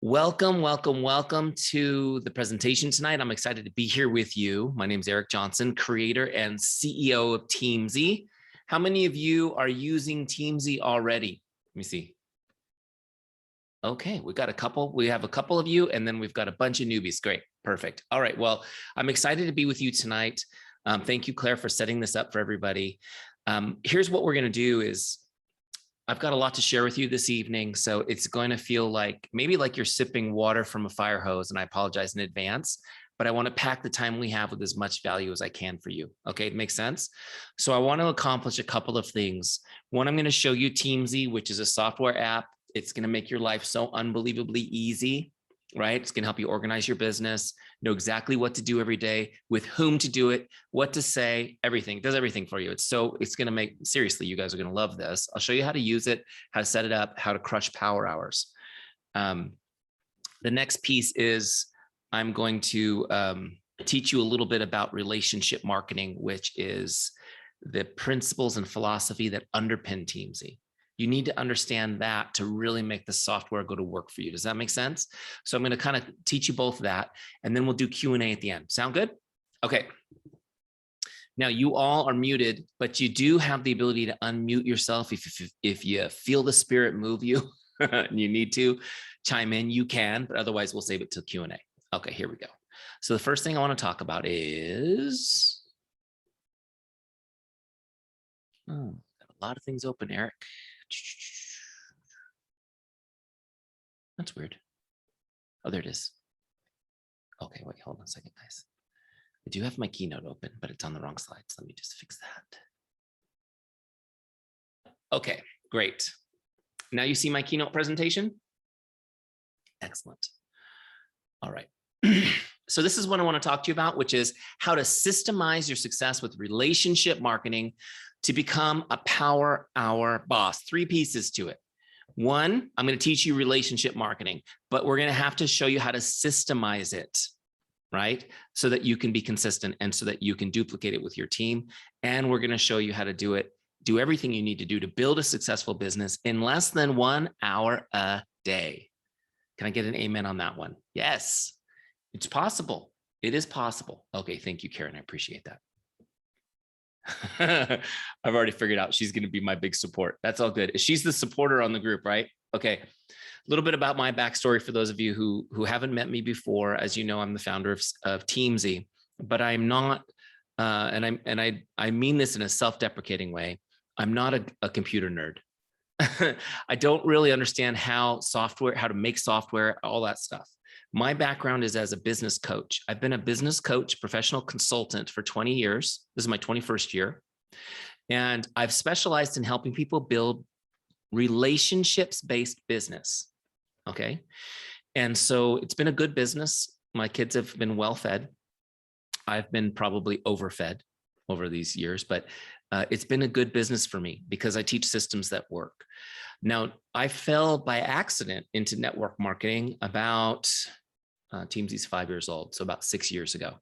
Welcome, welcome, welcome to the presentation tonight. I'm excited to be here with you. My name is Eric Johnson, creator and CEO of Teamzy. How many of you are using Teamzy already? Let me see. Okay, we have a couple of you, and then we've got a bunch of newbies. Great, perfect. All right, well, I'm excited to be with you tonight. Thank you, Claire, for setting this up for everybody. Here's what we're gonna do is, I've got a lot to share with you this evening, so it's going to feel like maybe like you're sipping water from a fire hose, and I apologize in advance, but I want to pack the time we have with as much value as I can for you. Okay, it makes sense? So I want to accomplish a couple of things. One, I'm going to show you Teamzy, which is a software app. It's going to make your life so unbelievably easy, right? It's going to help you organize your business, know exactly what to do every day, with whom to do it, what to say, everything. It does everything for you. It's going to make, seriously, you guys are going to love this. I'll show you how to use it, how to set it up, how to crush power hours. The next piece is I'm going to teach you a little bit about relationship marketing, which is the principles and philosophy that underpin Teamzy. You need to understand that to really make the software go to work for you. Does that make sense? So I'm going to kind of teach you both that, and then we'll do Q&A at the end. Sound good? Okay. Now you all are muted, but you do have the ability to unmute yourself if you feel the spirit move you and you need to chime in, you can, but otherwise we'll save it till Q&A. Okay, here we go. So the first thing I want to talk about is, got a lot of things open, Eric. That's weird. Oh, there it is. Okay, wait, hold on a second, guys. I do have my Keynote open, but it's on the wrong slide. So let me just fix that. Okay, great. Now you see my Keynote presentation? Excellent. All right. So this is what I want to talk to you about, which is how to systemize your success with relationship marketing to become a power hour boss. 3 pieces to it. 1, I'm going to teach you relationship marketing, but we're going to have to show you how to systemize it, right? So that you can be consistent and so that you can duplicate it with your team. And we're going to show you how to do it, do everything you need to do to build a successful business in less than 1 hour a day. Can I get an amen on that one? Yes, it's possible. It is possible. Okay, thank you, Karen. I appreciate that. I've already figured out she's going to be my big support. That's all good. She's the supporter on the group, right? Okay. A little bit about my backstory for those of you who haven't met me before. As you know, I'm the founder of Teamzy, but I'm not, and I mean this in a self-deprecating way. I'm not a computer nerd. I don't really understand how to make software, all that stuff. My background is as a business coach. I've been a business coach, professional consultant for 20 years. This is my 21st year. And I've specialized in helping people build relationships-based business. Okay. And so it's been a good business. My kids have been well fed. I've been probably overfed over these years, but it's been a good business for me because I teach systems that work. Now, I fell by accident into network marketing about, Teamzy's 5 years old, so about 6 years ago.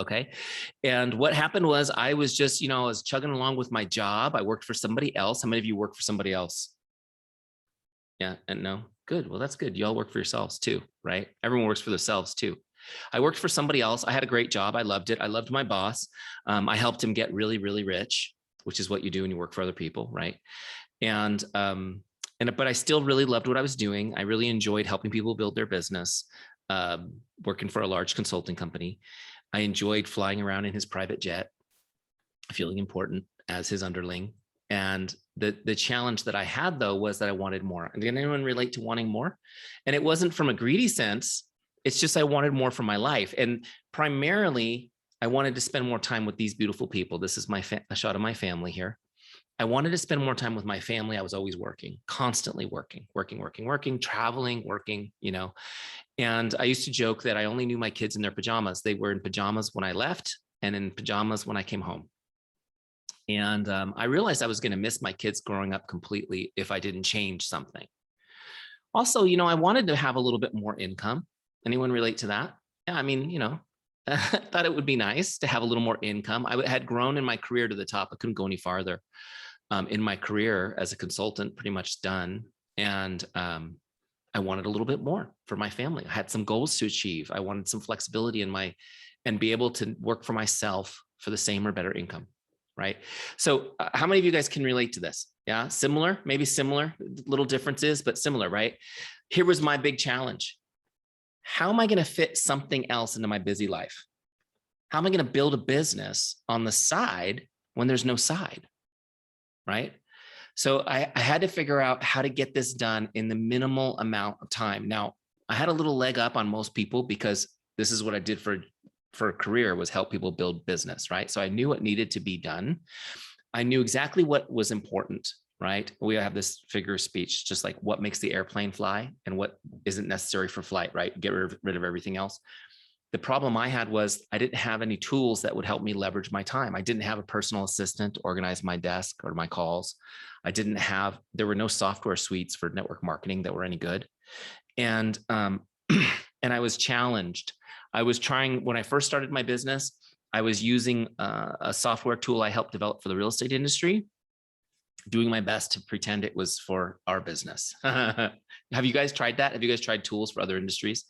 Okay. And what happened was I was just, I was chugging along with my job. I worked for somebody else. How many of you work for somebody else? Yeah, and no? Good. Well, that's good. You all work for yourselves too, right? Everyone works for themselves too. I worked for somebody else. I had a great job. I loved it. I loved my boss. I helped him get really, really rich, which is what you do when you work for other people, right? But I still really loved what I was doing. I really enjoyed helping people build their business, working for a large consulting company. I enjoyed flying around in his private jet, feeling important as his underling. And the challenge that I had, though, was that I wanted more. And did anyone relate to wanting more? And it wasn't from a greedy sense. It's just I wanted more from my life. And primarily, I wanted to spend more time with these beautiful people. This is a shot of my family here. I wanted to spend more time with my family. I was always working, constantly working, traveling, working, And I used to joke that I only knew my kids in their pajamas. They were in pajamas when I left and in pajamas when I came home. And I realized I was going to miss my kids growing up completely if I didn't change something. Also, I wanted to have a little bit more income. Anyone relate to that? Yeah, I mean, I thought it would be nice to have a little more income. I had grown in my career to the top. I couldn't go any farther in my career as a consultant, pretty much done. And I wanted a little bit more for my family. I had some goals to achieve. I wanted some flexibility and be able to work for myself for the same or better income, right? So how many of you guys can relate to this? Yeah, similar, maybe similar, little differences, but similar, right? Here was my big challenge. How am I going to fit something else into my busy life? How am I going to build a business on the side when there's no side, right? So I had to figure out how to get this done in the minimal amount of time. Now, I had a little leg up on most people because this is what I did for a career, was help people build business, right? So I knew what needed to be done. I knew exactly what was important, right? We have this figure of speech, just like what makes the airplane fly and what isn't necessary for flight, right? Get rid of everything else. The problem I had was I didn't have any tools that would help me leverage my time. I didn't have a personal assistant to organize my desk or my calls. There were no software suites for network marketing that were any good. And I was challenged. I was trying, when I first started my business, I was using a software tool I helped develop for the real estate industry, doing my best to pretend it was for our business. Have you guys tried that? Have you guys tried tools for other industries?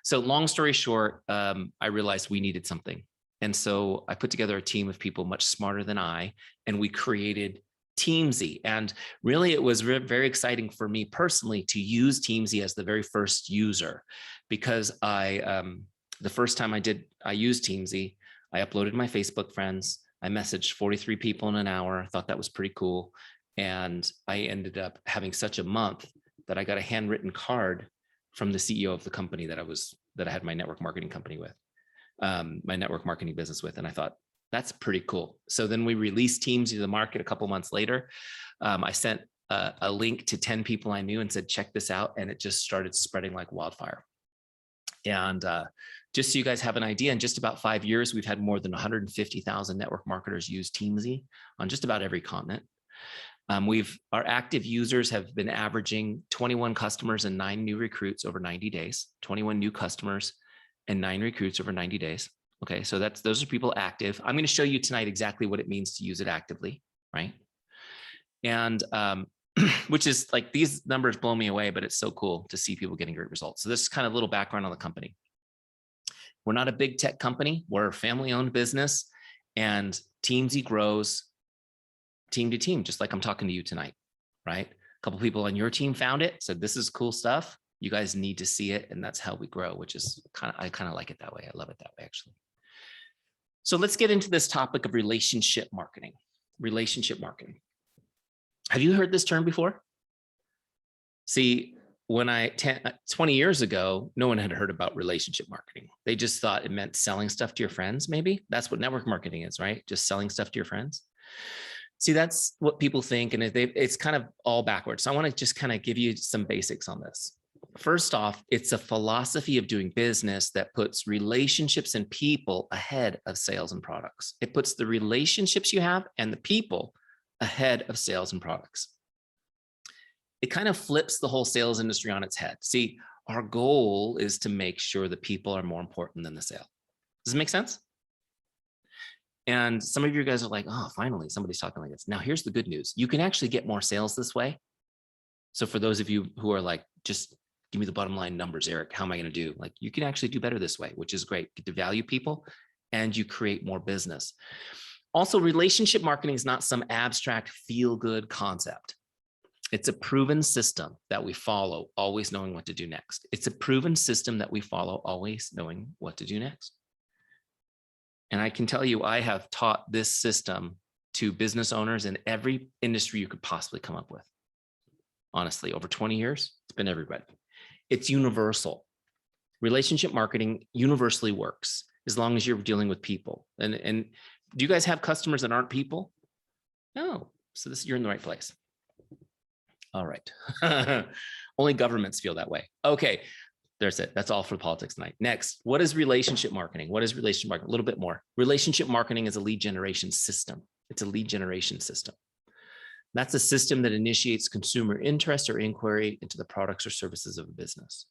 So long story short, I realized we needed something. And so I put together a team of people much smarter than I, and we created Teamzy. And really, it was very exciting for me personally to use Teamzy as the very first user, because the first time I used Teamzy, I uploaded my Facebook friends. I messaged 43 people in an hour. I thought that was pretty cool. And I ended up having such a month that I got a handwritten card from the CEO of the company that I had my network marketing company with, my network marketing business with. And I thought, that's pretty cool. So then we released Teamzy to the market a couple months later. I sent a link to 10 people I knew and said, check this out. And it just started spreading like wildfire. And just so you guys have an idea, in just about 5 years, we've had more than 150,000 network marketers use Teamzy on just about every continent. Our active users have been averaging 21 customers and 9 new recruits over 90 days, 21 new customers and 9 recruits over 90 days. Okay, so those are people active. I'm going to show you tonight exactly what it means to use it actively, right? And which is like, these numbers blow me away, but it's so cool to see people getting great results. So this is kind of a little background on the company. We're not a big tech company. We're a family-owned business, and Teamzy grows team to team, just like I'm talking to you tonight, right? A couple people on your team found it, said, this is cool stuff. You guys need to see it. And that's how we grow, which is I kind of like it that way. I love it that way, actually. So let's get into this topic of relationship marketing. Relationship marketing. Have you heard this term before? See, when 20 years ago, no one had heard about relationship marketing. They just thought it meant selling stuff to your friends, maybe. That's what network marketing is, right? Just selling stuff to your friends. See, that's what people think, and it's kind of all backwards. So I want to just kind of give you some basics on this. First off, it's a philosophy of doing business that puts relationships and people ahead of sales and products. It puts the relationships you have and the people ahead of sales and products. It kind of flips the whole sales industry on its head. See, our goal is to make sure that people are more important than the sale. Does it make sense? And some of you guys are like, oh, finally, somebody's talking like this. Now, here's the good news. You can actually get more sales this way. So for those of you who are like, just give me the bottom line numbers, Eric, how am I going to do? Like, you can actually do better this way, which is great. Get to value people and you create more business. Also, relationship marketing is not some abstract feel-good concept. It's a proven system that we follow, always knowing what to do next. It's a proven system that we follow, always knowing what to do next. And I can tell you, I have taught this system to business owners in every industry you could possibly come up with. Honestly, over 20 years, it's been everybody. It's universal. Relationship marketing universally works as long as you're dealing with people. And do you guys have customers that aren't people? No. So you're in the right place. All right. Only governments feel that way. Okay. There's it. That's all for politics tonight. Next, what is relationship marketing? What is relationship marketing? A little bit more. Relationship marketing is a lead generation system. It's a lead generation system. That's a system that initiates consumer interest or inquiry into the products or services of a business.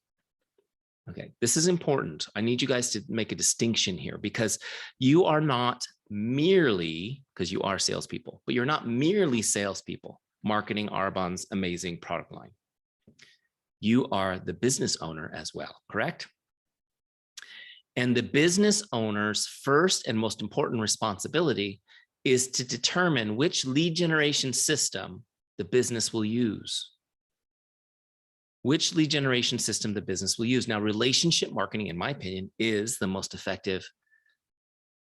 Okay, this is important. I need you guys to make a distinction here, because you are not merely, because you are salespeople, but you're not merely salespeople marketing Arbonne's amazing product line. You are the business owner as well, correct? And the business owner's first and most important responsibility is to determine which lead generation system the business will use. Which lead generation system the business will use. Now, relationship marketing, in my opinion, is the most effective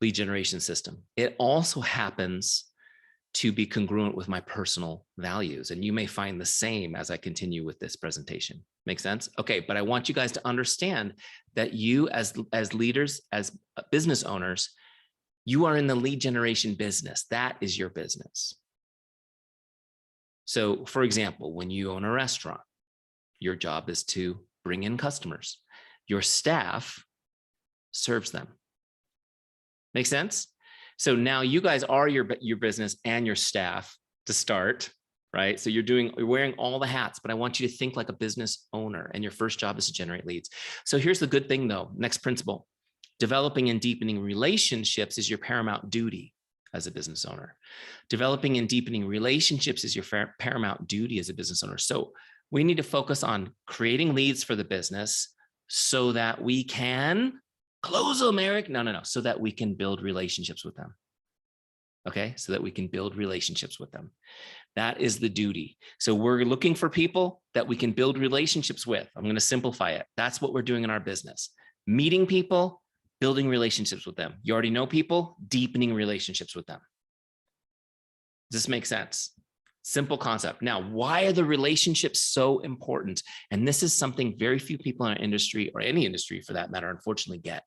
lead generation system. It also happens to be congruent with my personal values. And you may find the same as I continue with this presentation. Make sense? Okay, but I want you guys to understand that you as leaders, as business owners, you are in the lead generation business. That is your business. So for example, when you own a restaurant, your job is to bring in customers. Your staff serves them. Make sense? So now you guys are your business and your staff to start, right? So you're wearing all the hats, but I want you to think like a business owner, and your first job is to generate leads. So here's the good thing though, next principle, developing and deepening relationships is your paramount duty as a business owner. Developing and deepening relationships is your paramount duty as a business owner. So we need to focus on creating leads for the business so that we can close them, Eric. No. So that we can build relationships with them. Okay. So that we can build relationships with them. That is the duty. So we're looking for people that we can build relationships with. I'm going to simplify it. That's what we're doing in our business. Meeting people, building relationships with them. You already know people, deepening relationships with them. Does this make sense? Simple concept. Now, why are the relationships so important? And this is something very few people in our industry, or any industry for that matter, unfortunately get.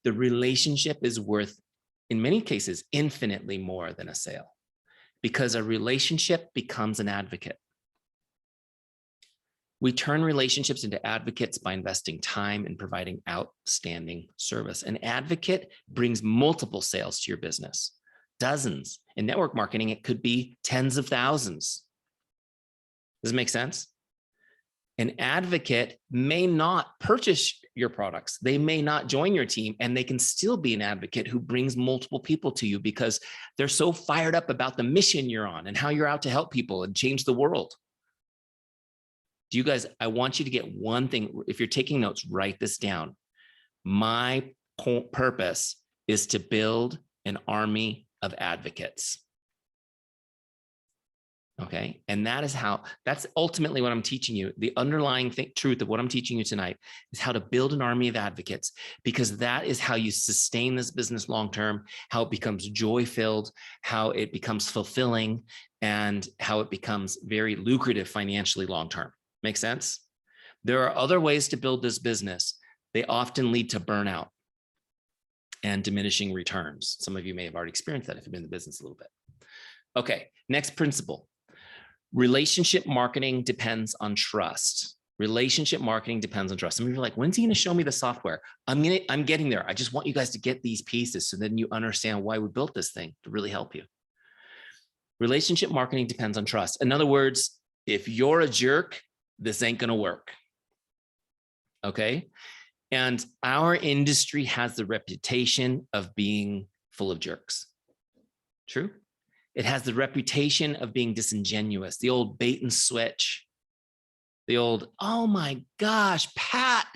The relationship is worth, in many cases, infinitely more than a sale, because a relationship becomes an advocate. We turn relationships into advocates by investing time and providing outstanding service. An advocate brings multiple sales to your business, dozens. In network marketing, it could be tens of thousands. Does it make sense? An advocate may not purchase your products. They may not join your team, and they can still be an advocate who brings multiple people to you because they're so fired up about the mission you're on and how you're out to help people and change the world. Do you guys, I want you to get one thing. If you're taking notes, write this down. My purpose is to build an army of advocates. Okay. And that's ultimately what I'm teaching you. The underlying truth of what I'm teaching you tonight is how to build an army of advocates, because that is how you sustain this business long-term, how it becomes joy-filled, how it becomes fulfilling, and how it becomes very lucrative financially long-term. Make sense? There are other ways to build this business. They often lead to burnout and diminishing returns. Some of you may have already experienced that if you've been in the business a little bit. Okay. Next principle. Relationship marketing depends on trust. Relationship marketing depends on trust. Some of you are like, when's he going to show me the software? I'm getting there. I just want you guys to get these pieces so then you understand why we built this thing to really help you. Relationship marketing depends on trust. In other words, if you're a jerk, this ain't going to work. Okay. And our industry has the reputation of being full of jerks. True. It has the reputation of being disingenuous, the old bait and switch, the old, oh my gosh, Pat,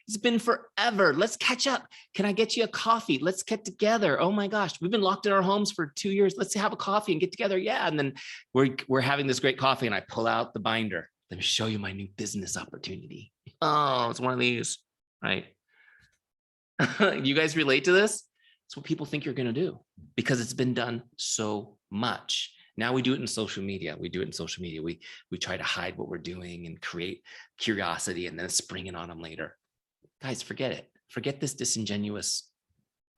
it's been forever. Let's catch up. Can I get you a coffee? Let's get together. Oh my gosh, we've been locked in our homes for 2 years. Let's have a coffee and get together. Yeah. And then we're having this great coffee and I pull out the binder. Let me show you my new business opportunity. Oh, it's one of these, right? You guys relate to this? It's what people think you're going to do because it's been done so much. Now we do it in social media. We try to hide what we're doing and create curiosity and then spring it on them later. Guys, forget it. Forget this disingenuous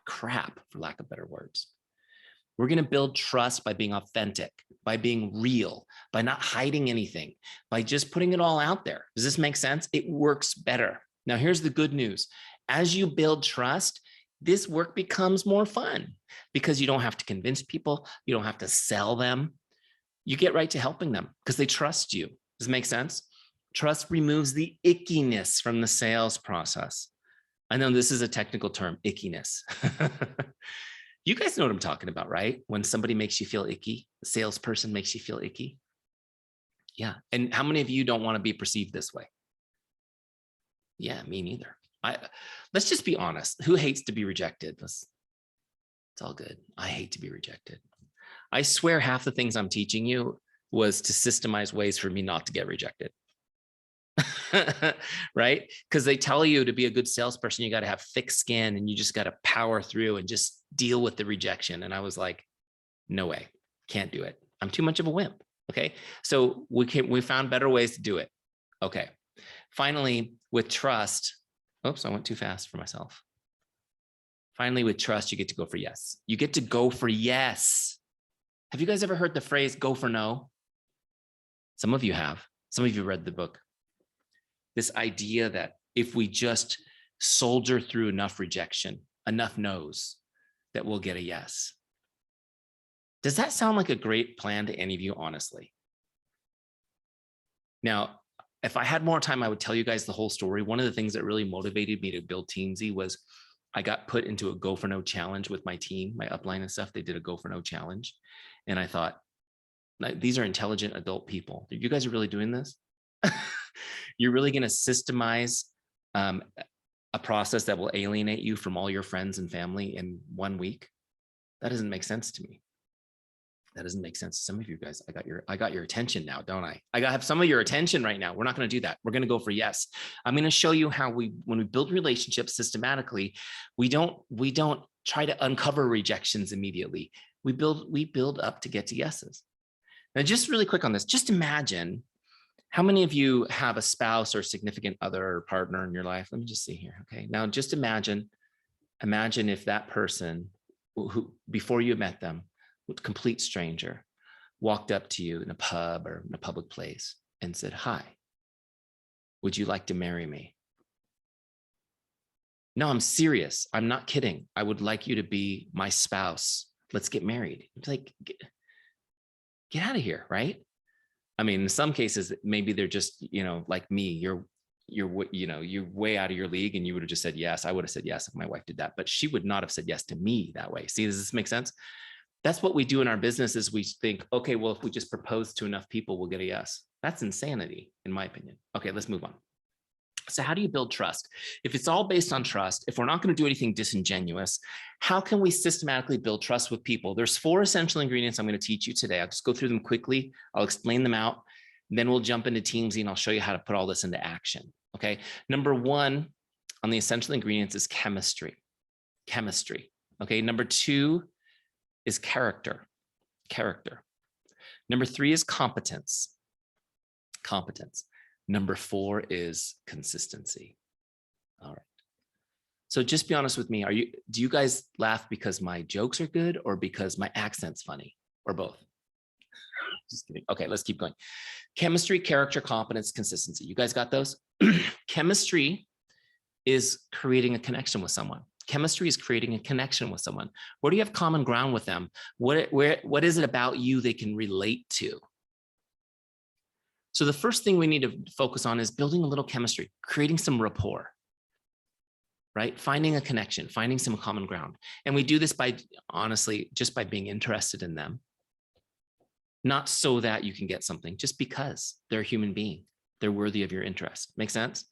crap, for lack of better words. We're going to build trust by being authentic, by being real, by not hiding anything, by just putting it all out there. Does this make sense? It works better. Now, here's the good news. As you build trust, this work becomes more fun because you don't have to convince people. You don't have to sell them. You get right to helping them because they trust you. Does it make sense? Trust removes the ickiness from the sales process. I know this is a technical term, ickiness. You guys know what I'm talking about, right? When somebody makes you feel icky, a salesperson makes you feel icky. Yeah. And how many of you don't want to be perceived this way? Yeah, me neither. Let's just be honest. Who hates to be rejected? It's all good. I hate to be rejected. I swear half the things I'm teaching you was to systemize ways for me not to get rejected. Right? Because they tell you to be a good salesperson, you got to have thick skin and you just got to power through and just deal with the rejection. And I was like, no way, can't do it. I'm too much of a wimp. Okay. So we found better ways to do it. Okay. Finally, with trust, oops, I went too fast for myself. Finally, with trust, you get to go for yes. You get to go for yes. Have you guys ever heard the phrase go for no? Some of you have. Some of you read the book. This idea that if we just soldier through enough rejection, enough no's, that we'll get a yes. Does that sound like a great plan to any of you, honestly? Now, if I had more time, I would tell you guys the whole story. One of the things that really motivated me to build Teamzy was I got put into a go for no challenge with my team, my upline and stuff. They did a go for no challenge. And I thought, these are intelligent adult people. You guys are really doing this? You're really going to systemize a process that will alienate you from all your friends and family in 1 week? That doesn't make sense to me. That doesn't make sense to some of you guys. I got your attention now, don't I? I have some of your attention right now. We're not going to do that. We're going to go for yes. I'm going to show you how when we build relationships systematically, we don't try to uncover rejections immediately. We build up to get to yeses. Now, just really quick on this, just imagine how many of you have a spouse or significant other or partner in your life? Let me just see here. Okay. Now just imagine if that person who before you met them, complete stranger, walked up to you in a pub or in a public place and said, "Hi, would you like to marry me?" No, I'm serious. I'm not kidding. I would like you to be my spouse. Let's get married. It's like, get out of here, right? I mean, in some cases, maybe they're just, like me, you're way out of your league and you would have just said yes. I would have said yes if my wife did that, but she would not have said yes to me that way. See, does this make sense? That's what we do in our business is we think, okay, well, if we just propose to enough people, we'll get a yes. That's insanity, in my opinion. Okay, let's move on. So how do you build trust? If it's all based on trust, if we're not going to do anything disingenuous, how can we systematically build trust with people? There's 4 essential ingredients I'm going to teach you today. I'll just go through them quickly. I'll explain them out. Then we'll jump into Teamzy and I'll show you how to put all this into action. Okay. Number 1 on the essential ingredients is chemistry. Chemistry. Okay. Number 2 is character. Character. Number 3 is competence. Competence. Number 4 is consistency. All right. So just be honest with me. Do you guys laugh because my jokes are good or because my accent's funny or both? Just kidding. Okay, let's keep going. Chemistry, character, competence, consistency. You guys got those? Chemistry is creating a connection with someone. Chemistry is creating a connection with someone. Where do you have common ground with them? What is it about you they can relate to? So the first thing we need to focus on is building a little chemistry, creating some rapport, right? Finding a connection, finding some common ground. And we do this by, honestly, just by being interested in them. Not so that you can get something, just because they're a human being. They're worthy of your interest. Make sense?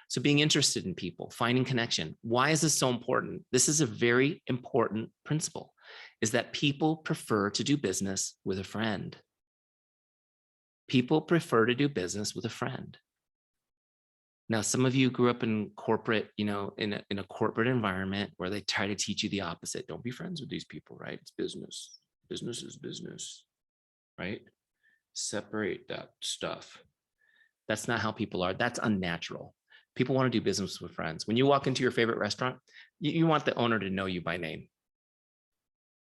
So being interested in people, finding connection. Why is this so important? This is a very important principle, is that people prefer to do business with a friend. People prefer to do business with a friend. Now, some of you grew up in corporate, in a corporate environment where they try to teach you the opposite. Don't be friends with these people, right? It's business. Business is business, right? Separate that stuff. That's not how people are. That's unnatural. People want to do business with friends. When you walk into your favorite restaurant, you want the owner to know you by name,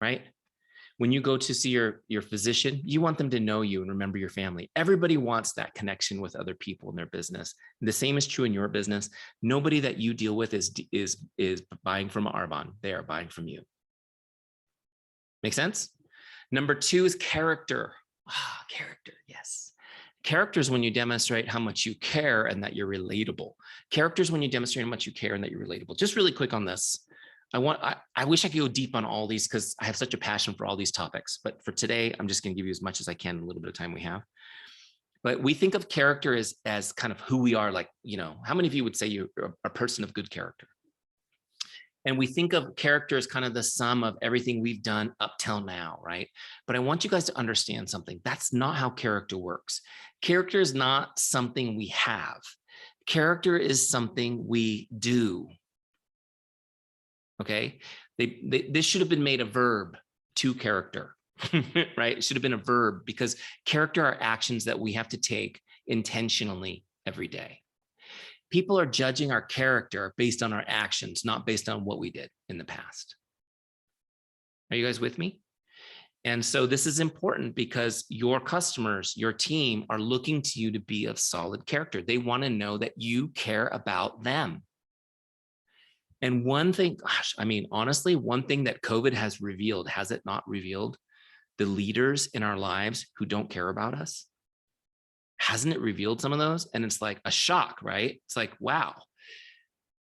right? When you go to see your physician, you want them to know you and remember your family. Everybody wants that connection with other people in their business. The same is true in your business. Nobody that you deal with is buying from Arbonne. They are buying from you. Make sense? Number 2 is character. Character, yes. Character is when you demonstrate how much you care and that you're relatable. Character is when you demonstrate how much you care and that you're relatable. Just really quick on this. I wish I could go deep on all these because I have such a passion for all these topics. But for today, I'm just going to give you as much as I can in a little bit of time we have. But we think of character as kind of who we are. Like, how many of you would say you're a person of good character? And we think of character as kind of the sum of everything we've done up till now, right? But I want you guys to understand something. That's not how character works. Character is not something we have. Character is something we do. Okay? This should have been made a verb to character, right? It should have been a verb, because character are actions that we have to take intentionally every day. People are judging our character based on our actions, not based on what we did in the past. Are you guys with me? And so this is important because your customers, your team are looking to you to be of solid character. They want to know that you care about them. And one thing, gosh, I mean, honestly, one thing that COVID has revealed, has it not revealed? The leaders in our lives who don't care about us. Hasn't it revealed some of those? And it's like a shock, right? It's like, wow,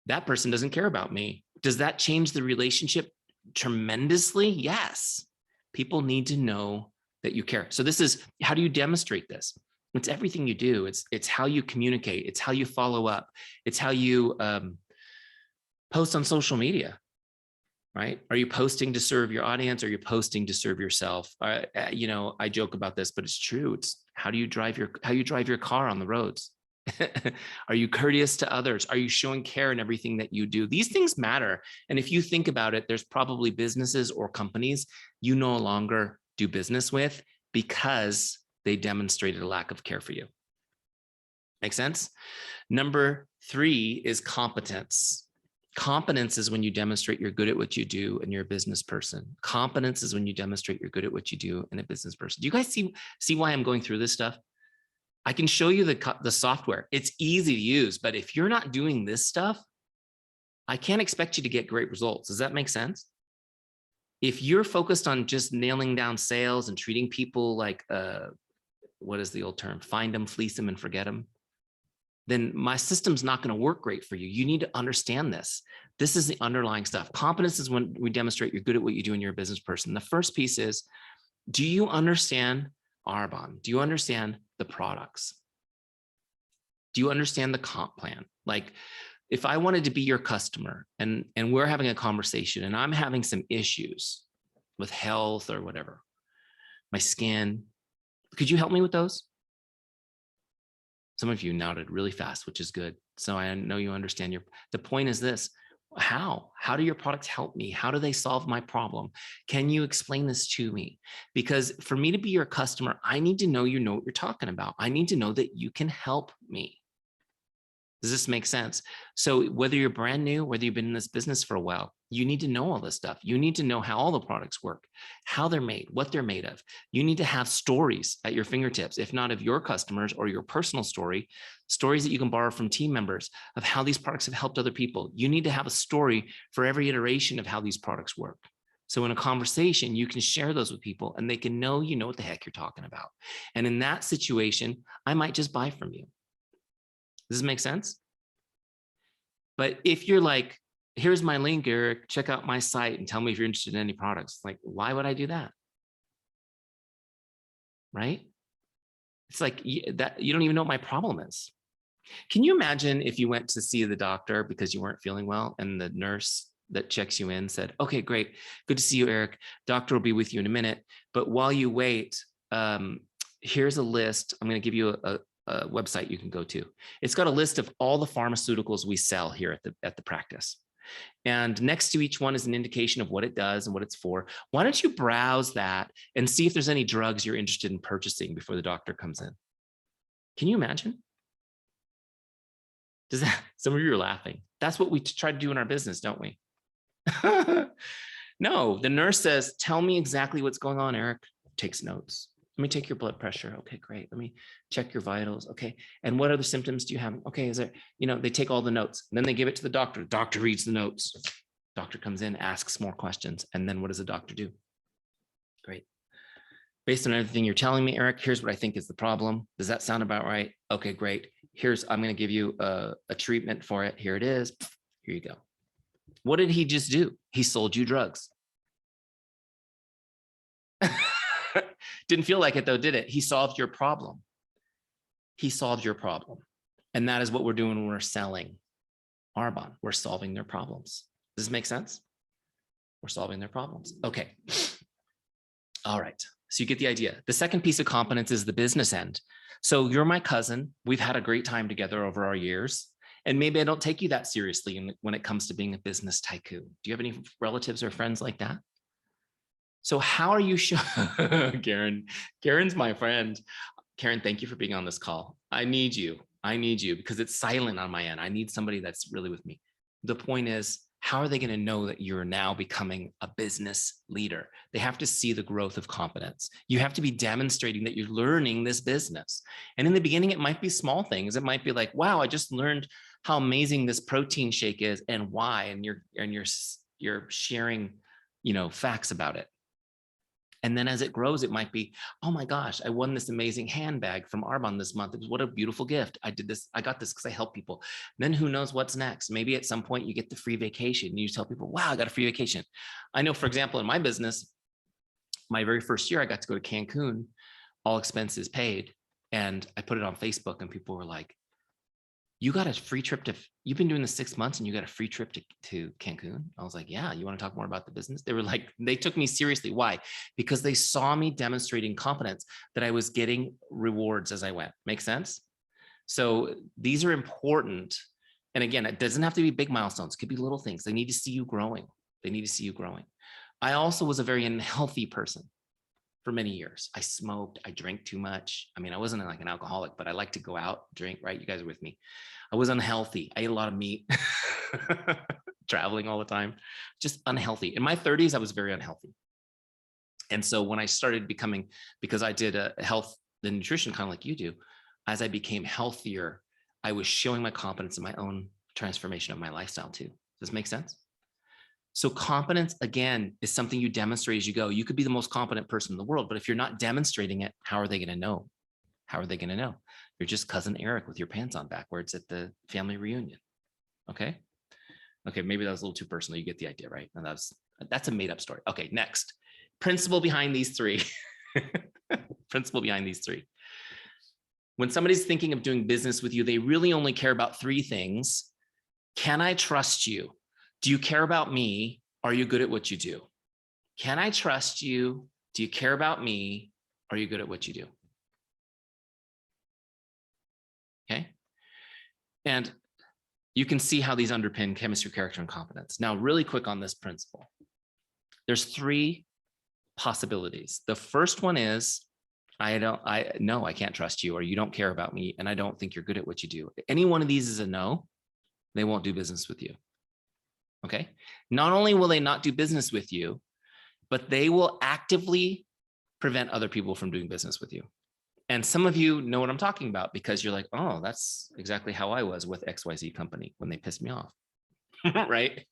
that person doesn't care about me. Does that change the relationship tremendously? Yes. People need to know that you care. So this is, how do you demonstrate this? It's everything you do. It's how you communicate. It's how you follow up. It's how you post on social media, right? Are you posting to serve your audience? Or are you posting to serve yourself? I joke about this, but it's true. It's how you drive your car on the roads. Are you courteous to others? Are you showing care in everything that you do? These things matter. And if you think about it, there's probably businesses or companies you no longer do business with because they demonstrated a lack of care for you. Make sense? Number 3 is competence. Competence is when you demonstrate you're good at what you do and you're a business person. Competence is when you demonstrate you're good at what you do and a business person. Do you guys see why I'm going through this stuff? I can show you the software. It's easy to use, but if you're not doing this stuff, I can't expect you to get great results. Does that make sense? If you're focused on just nailing down sales and treating people like, what is the old term? Find them, fleece them, and forget them, then my system's not going to work great for you. You need to understand this. This is the underlying stuff. Competence is when we demonstrate you're good at what you do and you're a business person. The first piece is, do you understand Arbonne? Do you understand the products? Do you understand the comp plan? Like, if I wanted to be your customer and we're having a conversation and I'm having some issues with health or whatever, my skin, could you help me with those? Some of you nodded really fast, which is good. So I know you understand the point is this. How do your products help me? How do they solve my problem? Can you explain this to me? Because for me to be your customer, I need to know you know what you're talking about. I need to know that you can help me. Does this make sense? So whether you're brand new, whether you've been in this business for a while, you need to know all this stuff. You need to know how all the products work, how they're made, what they're made of. You need to have stories at your fingertips, if not of your customers or your personal story, stories that you can borrow from team members of how these products have helped other people. You need to have a story for every iteration of how these products work. So in a conversation, you can share those with people and they can know you know what the heck you're talking about. And in that situation, I might just buy from you. Does this make sense? But if you're like, here's my link, Eric, check out my site and tell me if you're interested in any products. Like, why would I do that? Right? It's like that you don't even know what my problem is. Can you imagine if you went to see the doctor because you weren't feeling well and the nurse that checks you in said, okay, great. Good to see you, Eric. Doctor will be with you in a minute. But while you wait, here's a list. I'm going to give you a website you can go to. It's got a list of all the pharmaceuticals we sell here at the practice. And next to each one is an indication of what it does and what it's for. Why don't you browse that and see if there's any drugs you're interested in purchasing before the doctor comes in? Can you imagine? Does that, some of you are laughing. That's what we try to do in our business, don't we? No, the nurse says, tell me exactly what's going on, Eric. Takes notes. Let me take your blood pressure. Okay, great. Let me check your vitals. Okay. And what other symptoms do you have? Okay. Is there, they take all the notes and then they give it to the doctor. The doctor reads the notes. Doctor comes in, asks more questions. And then what does the doctor do? Great. Based on everything you're telling me, Eric, here's what I think is the problem. Does that sound about right? Okay, great. I'm going to give you a treatment for it. Here it is. Here you go. What did he just do? He sold you drugs. Didn't feel like it though, did it? He solved your problem. he solved your problem. And that is what we're doing when we're selling Arbonne. We're solving their problems. Does this make sense? We're solving their problems. Okay. All right. So you get the idea. The second piece of competence is the business end. So you're my cousin. We've had a great time together over our years. And maybe I don't take you that seriously when it comes to being a business tycoon. Do you have any relatives or friends like that? So how are you Karen? Karen's my friend. Karen, thank you for being on this call. I need you. I need you because it's silent on my end. I need somebody that's really with me. The point is, how are they going to know that you're now becoming a business leader? They have to see the growth of competence. You have to be demonstrating that you're learning this business. And in the beginning, it might be small things. It might be like, wow, I just learned how amazing this protein shake is and why. And you're sharing, facts about it. And then as it grows, it might be, oh my gosh, I won this amazing handbag from Arbonne this month. What a beautiful gift. I did this. I got this because I help people. Then who knows what's next? Maybe at some point you get the free vacation. You tell people, wow, I got a free vacation. I know, for example, in my business, my very first year, I got to go to Cancun, all expenses paid. And I put it on Facebook and people were like, you got a free trip you've been doing this 6 months and you got a free trip to Cancun. I was like, yeah, you want to talk more about the business? They were like, they took me seriously. Why? Because they saw me demonstrating competence, that I was getting rewards as I went. Make sense? So these are important. And again, it doesn't have to be big milestones. It could be little things. They need to see you growing. They need to see you growing. I also was a very unhealthy person for many years. I smoked, I drank too much. I mean, I wasn't like an alcoholic, but I like to go out, drink, right? You guys are with me. I was unhealthy. I ate a lot of meat, traveling all the time, just unhealthy. In my 30s, I was very unhealthy. And so when I started becoming, because I did a health, the nutrition kind of like you do, as I became healthier, I was showing my competence in my own transformation of my lifestyle too. Does this make sense? So competence, again, is something you demonstrate as you go. You could be the most competent person in the world, but if you're not demonstrating it, how are they going to know? How are they going to know? You're just cousin Eric with your pants on backwards at the family reunion. Okay. Okay. Maybe that was a little too personal. You get the idea, right? And that's a made up story. Okay. Next, principle behind these three. Principle behind these three. When somebody's thinking of doing business with you, they really only care about three things. Can I trust you? Do you care about me? Are you good at what you do? Can I trust you? Do you care about me? Are you good at what you do? Okay. And you can see how these underpin chemistry, character, and competence. Now, really quick on this principle. There's three possibilities. The first one is, I can't trust you, or you don't care about me, and I don't think you're good at what you do. Any one of these is a no, they won't do business with you. Okay. Not only will they not do business with you, but they will actively prevent other people from doing business with you. And some of you know what I'm talking about because you're like, oh, that's exactly how I was with XYZ company when they pissed me off. Right?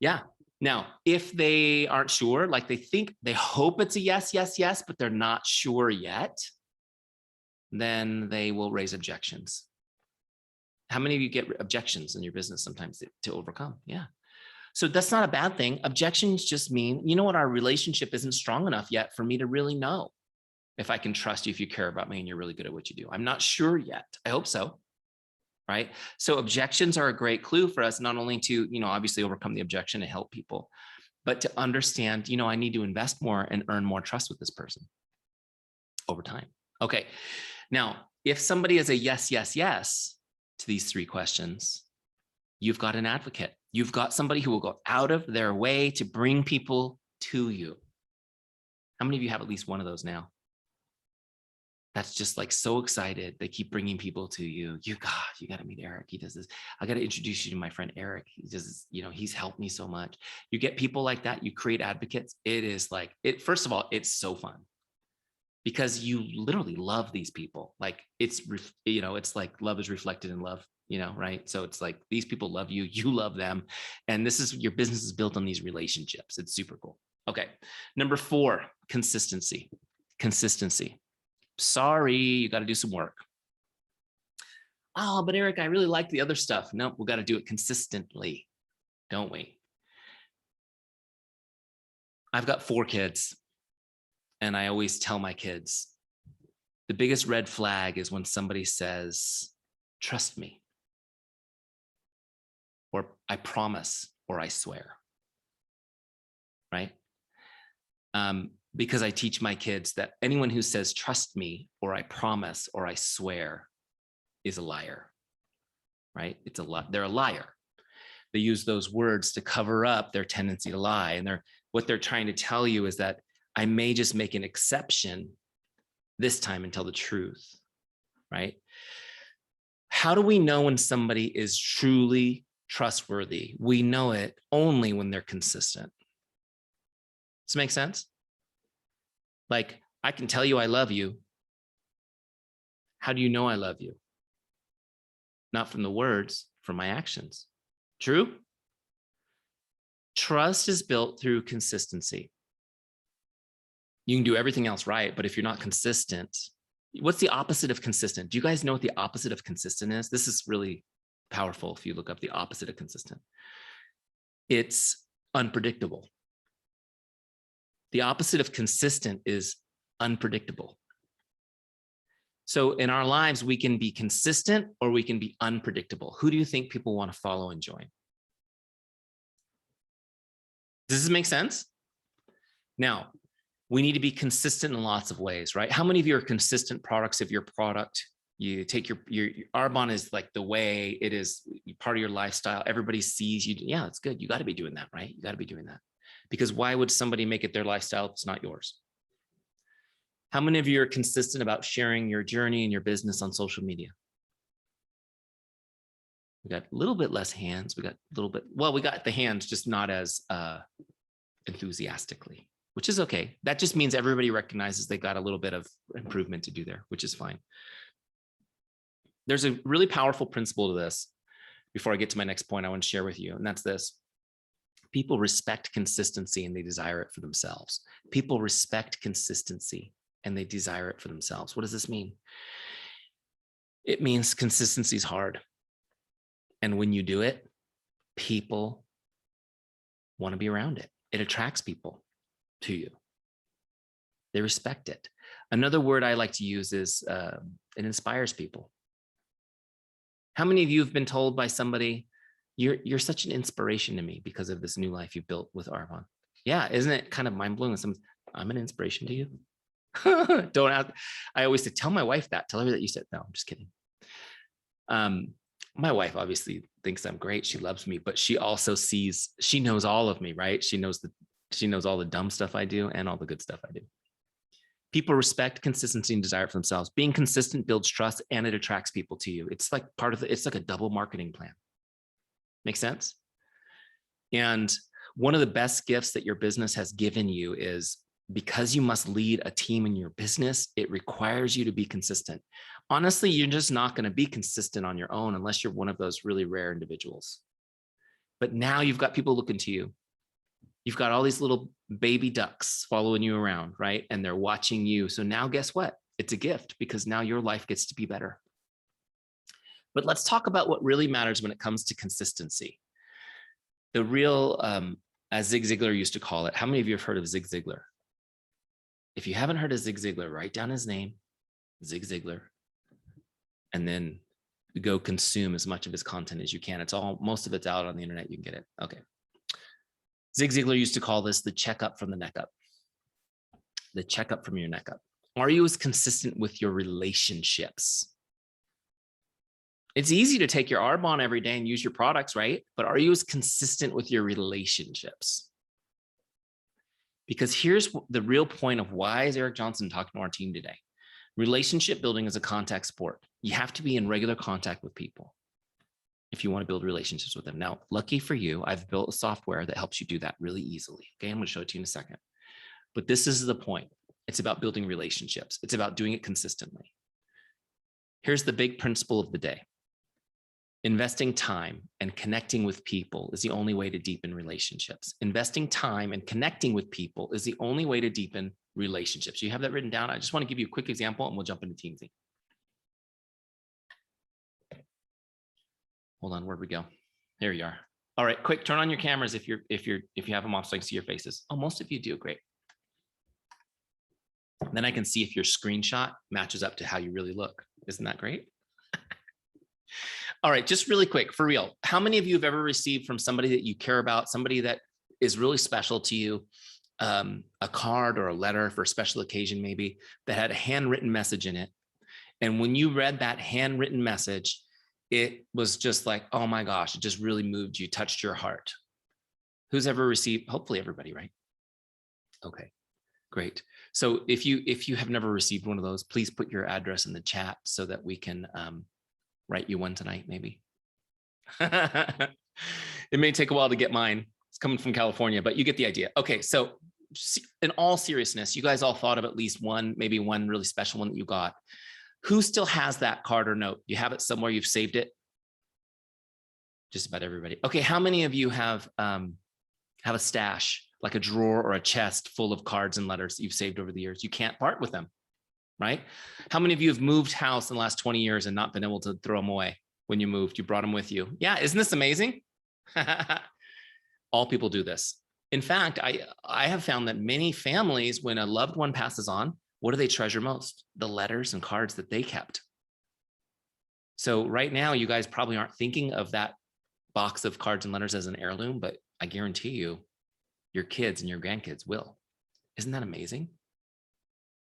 Yeah. Now, if they aren't sure, like they hope it's a yes, yes, yes, but they're not sure yet, then they will raise objections. How many of you get objections in your business sometimes to overcome? Yeah. So that's not a bad thing. Objections just mean, you know what, our relationship isn't strong enough yet for me to really know if I can trust you, if you care about me and you're really good at what you do. I'm not sure yet. I hope so. Right. So objections are a great clue for us, not only to, obviously overcome the objection and help people, but to understand, I need to invest more and earn more trust with this person over time. Okay. Now, if somebody is a yes, yes, yes to these three questions, you've got an advocate. You've got somebody who will go out of their way to bring people to you. How many of you have at least one of those now? That's just like so excited. They keep bringing people to you. You got to meet Eric. He does this. I got to introduce you to my friend Eric. He does this, he's helped me so much. You get people like that. You create advocates. It is like it. First of all, it's so fun because you literally love these people. Like it's like love is reflected in love, right? So it's like these people love you, you love them. And your business is built on these relationships. It's super cool. Okay. Number 4, consistency. Consistency. Sorry, you got to do some work. Oh, but Eric, I really like the other stuff. No, we got to do it consistently, don't we? I've got 4 kids, and I always tell my kids, The biggest red flag is when somebody says, trust me, or I promise, or I swear, right? Because I teach my kids that anyone who says, trust me, or I promise, or I swear is a liar, right? They're a liar. They use those words to cover up their tendency to lie. And what they're trying to tell you is that I may just make an exception this time and tell the truth, right? How do we know when somebody is truly trustworthy? We know it only when they're consistent. Does this make sense? Like, I can tell you I love you. How do you know I love you? Not from the words, from my actions. True? Trust is built through consistency. You can do everything else right, but if you're not consistent, what's the opposite of consistent? Do you guys know what the opposite of consistent is? This is really powerful if you look up the opposite of consistent. It's unpredictable. The opposite of consistent is unpredictable. So in our lives, we can be consistent or we can be unpredictable. Who do you think people want to follow and join? Does this make sense? Now, we need to be consistent in lots of ways, right? How many of you are consistent products of your product? You take your Arbonne is like the way it is part of your lifestyle. Everybody sees you. Yeah, it's good. You got to be doing that, right? You got to be doing that. Because why would somebody make it their lifestyle if it's not yours? How many of you are consistent about sharing your journey and your business on social media? We got a little bit less hands. We got a little bit, well, we got the hands, just not as enthusiastically, which is okay. That just means everybody recognizes they got a little bit of improvement to do there, which is fine. There's a really powerful principle to this. Before I get to my next point, I want to share with you, and that's this. People respect consistency and they desire it for themselves. People respect consistency and they desire it for themselves. What does this mean? It means consistency is hard. And when you do it, people want to be around it. It attracts people to you. They respect it. Another word I like to use is it inspires people. How many of you have been told by somebody, you're such an inspiration to me because of this new life you built with Arbonne? Yeah, isn't it kind of mind-blowing when I'm an inspiration to you? Don't ask. I always say, tell my wife that. Tell her that you said, no, I'm just kidding. My wife obviously thinks I'm great. She loves me, but she also sees, she knows all of me, right? She knows all the dumb stuff I do and all the good stuff I do. People respect consistency and desire for themselves. Being consistent builds trust and it attracts people to you. It's like it's like a double marketing plan. Make sense? And one of the best gifts that your business has given you is, because you must lead a team in your business, it requires you to be consistent. Honestly, you're just not going to be consistent on your own unless you're one of those really rare individuals. But now you've got people looking to you. You've got all these little baby ducks following you around, right? And they're watching you. So now guess what? It's a gift because now your life gets to be better. But let's talk about what really matters when it comes to consistency. The real, as Zig Ziglar used to call it, how many of you have heard of Zig Ziglar? If you haven't heard of Zig Ziglar, write down his name, Zig Ziglar, and then go consume as much of his content as you can. Most of it's out on the internet. You can get it. Okay. Zig Ziglar used to call this the checkup from the neck up. The checkup from your neck up. Are you as consistent with your relationships? It's easy to take your Arbonne every day and use your products, right? But are you as consistent with your relationships? Because here's the real point of why is Eric Johnson talking to our team today. Relationship building is a contact sport. You have to be in regular contact with people if you want to build relationships with them. Now, lucky for you, I've built a software that helps you do that really easily. Okay, I'm going to show it to you in a second. But this is the point. It's about building relationships. It's about doing it consistently. Here's the big principle of the day. Investing time and connecting with people is the only way to deepen relationships. Investing time and connecting with people is the only way to deepen relationships. You have that written down. I just want to give you a quick example and we'll jump into Teamzy. Hold on, where'd we go? There you are. All right, quick, turn on your cameras if you have them off so I can see your faces. Oh, most of you do, great. Then I can see if your screenshot matches up to how you really look. Isn't that great? All right, just really quick, for real. How many of you have ever received from somebody that you care about, somebody that is really special to you, a card or a letter for a special occasion maybe, that had a handwritten message in it? And when you read that handwritten message, it was just like, oh my gosh, it just really moved you, touched your heart. Who's ever received? Hopefully everybody, right? Okay, great. So if you have never received one of those, please put your address in the chat so that we can write you one tonight, maybe. It may take a while to get mine. It's coming from California, but you get the idea. Okay, so in all seriousness, you guys all thought of at least one, maybe one really special one that you got. Who still has that card or note? You have it somewhere, you've saved it? Just about everybody. Okay, how many of you have a stash, like a drawer or a chest full of cards and letters that you've saved over the years? You can't part with them, right? How many of you have moved house in the last 20 years and not been able to throw them away when you moved? You brought them with you. Yeah, isn't this amazing? All people do this. In fact, I have found that many families, when a loved one passes on, what do they treasure most? The letters and cards that they kept. So right now, you guys probably aren't thinking of that box of cards and letters as an heirloom, but I guarantee you, your kids and your grandkids will. Isn't that amazing?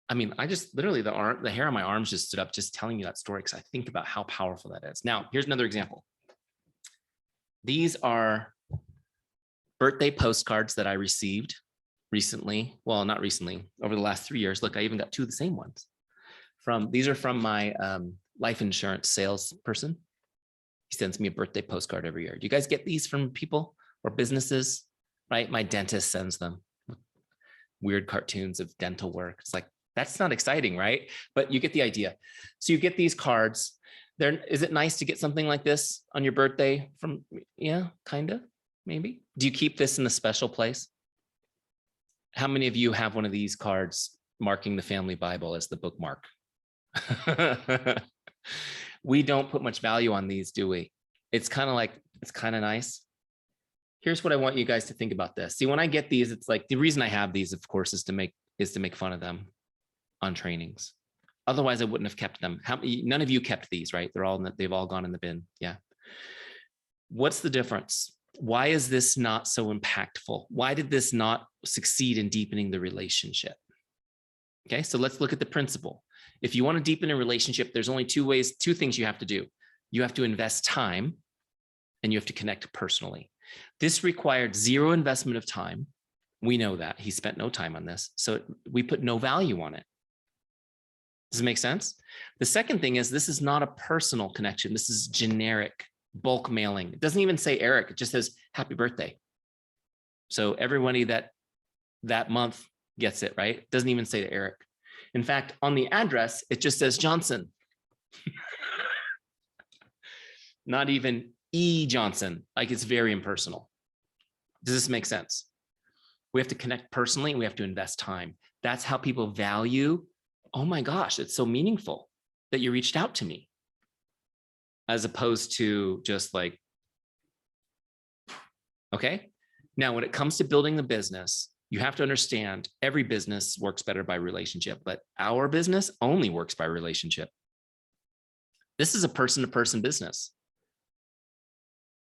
I mean, I just literally, the hair on my arms just stood up just telling you that story because I think about how powerful that is. Now, here's another example. These are birthday postcards that I received recently. Well, not recently, over the last 3 years. Look, I even got two of the same ones. These are from my life insurance salesperson. He sends me a birthday postcard every year. Do you guys get these from people or businesses? Right? My dentist sends them. Weird cartoons of dental work. It's like, that's not exciting, right? But you get the idea. So you get these cards. Is it nice to get something like this on your birthday from, yeah, kind of, maybe. Do you keep this in a special place? How many of you have one of these cards marking the family Bible as the bookmark? We don't put much value on these, do we? It's kind of nice. Here's what I want you guys to think about this. See, when I get these, it's like, the reason I have these, of course, is to make fun of them on trainings. Otherwise, I wouldn't have kept them. None of you kept these, right? They've all gone in the bin. Yeah. What's the difference? Why is this not so impactful? Why did this not succeed in deepening the relationship? Okay, so let's look at the principle. If you want to deepen a relationship, there's only two things you have to do. You have to invest time and you have to connect personally. This required zero investment of time. We know that. He spent no time on this. So we put no value on it. Does it make sense? The second thing is, this is not a personal connection. This is generic bulk mailing. It doesn't even say Eric. It just says happy birthday. So everybody that month gets it, right? It doesn't even say to Eric. In fact, on the address, it just says Johnson. Not even E. Johnson. Like, it's very impersonal. Does this make sense? We have to connect personally and we have to invest time. That's how people value, oh my gosh, it's so meaningful that you reached out to me, as opposed to just like, okay. Now, when it comes to building the business, you have to understand every business works better by relationship, but our business only works by relationship. This is a person-to-person business.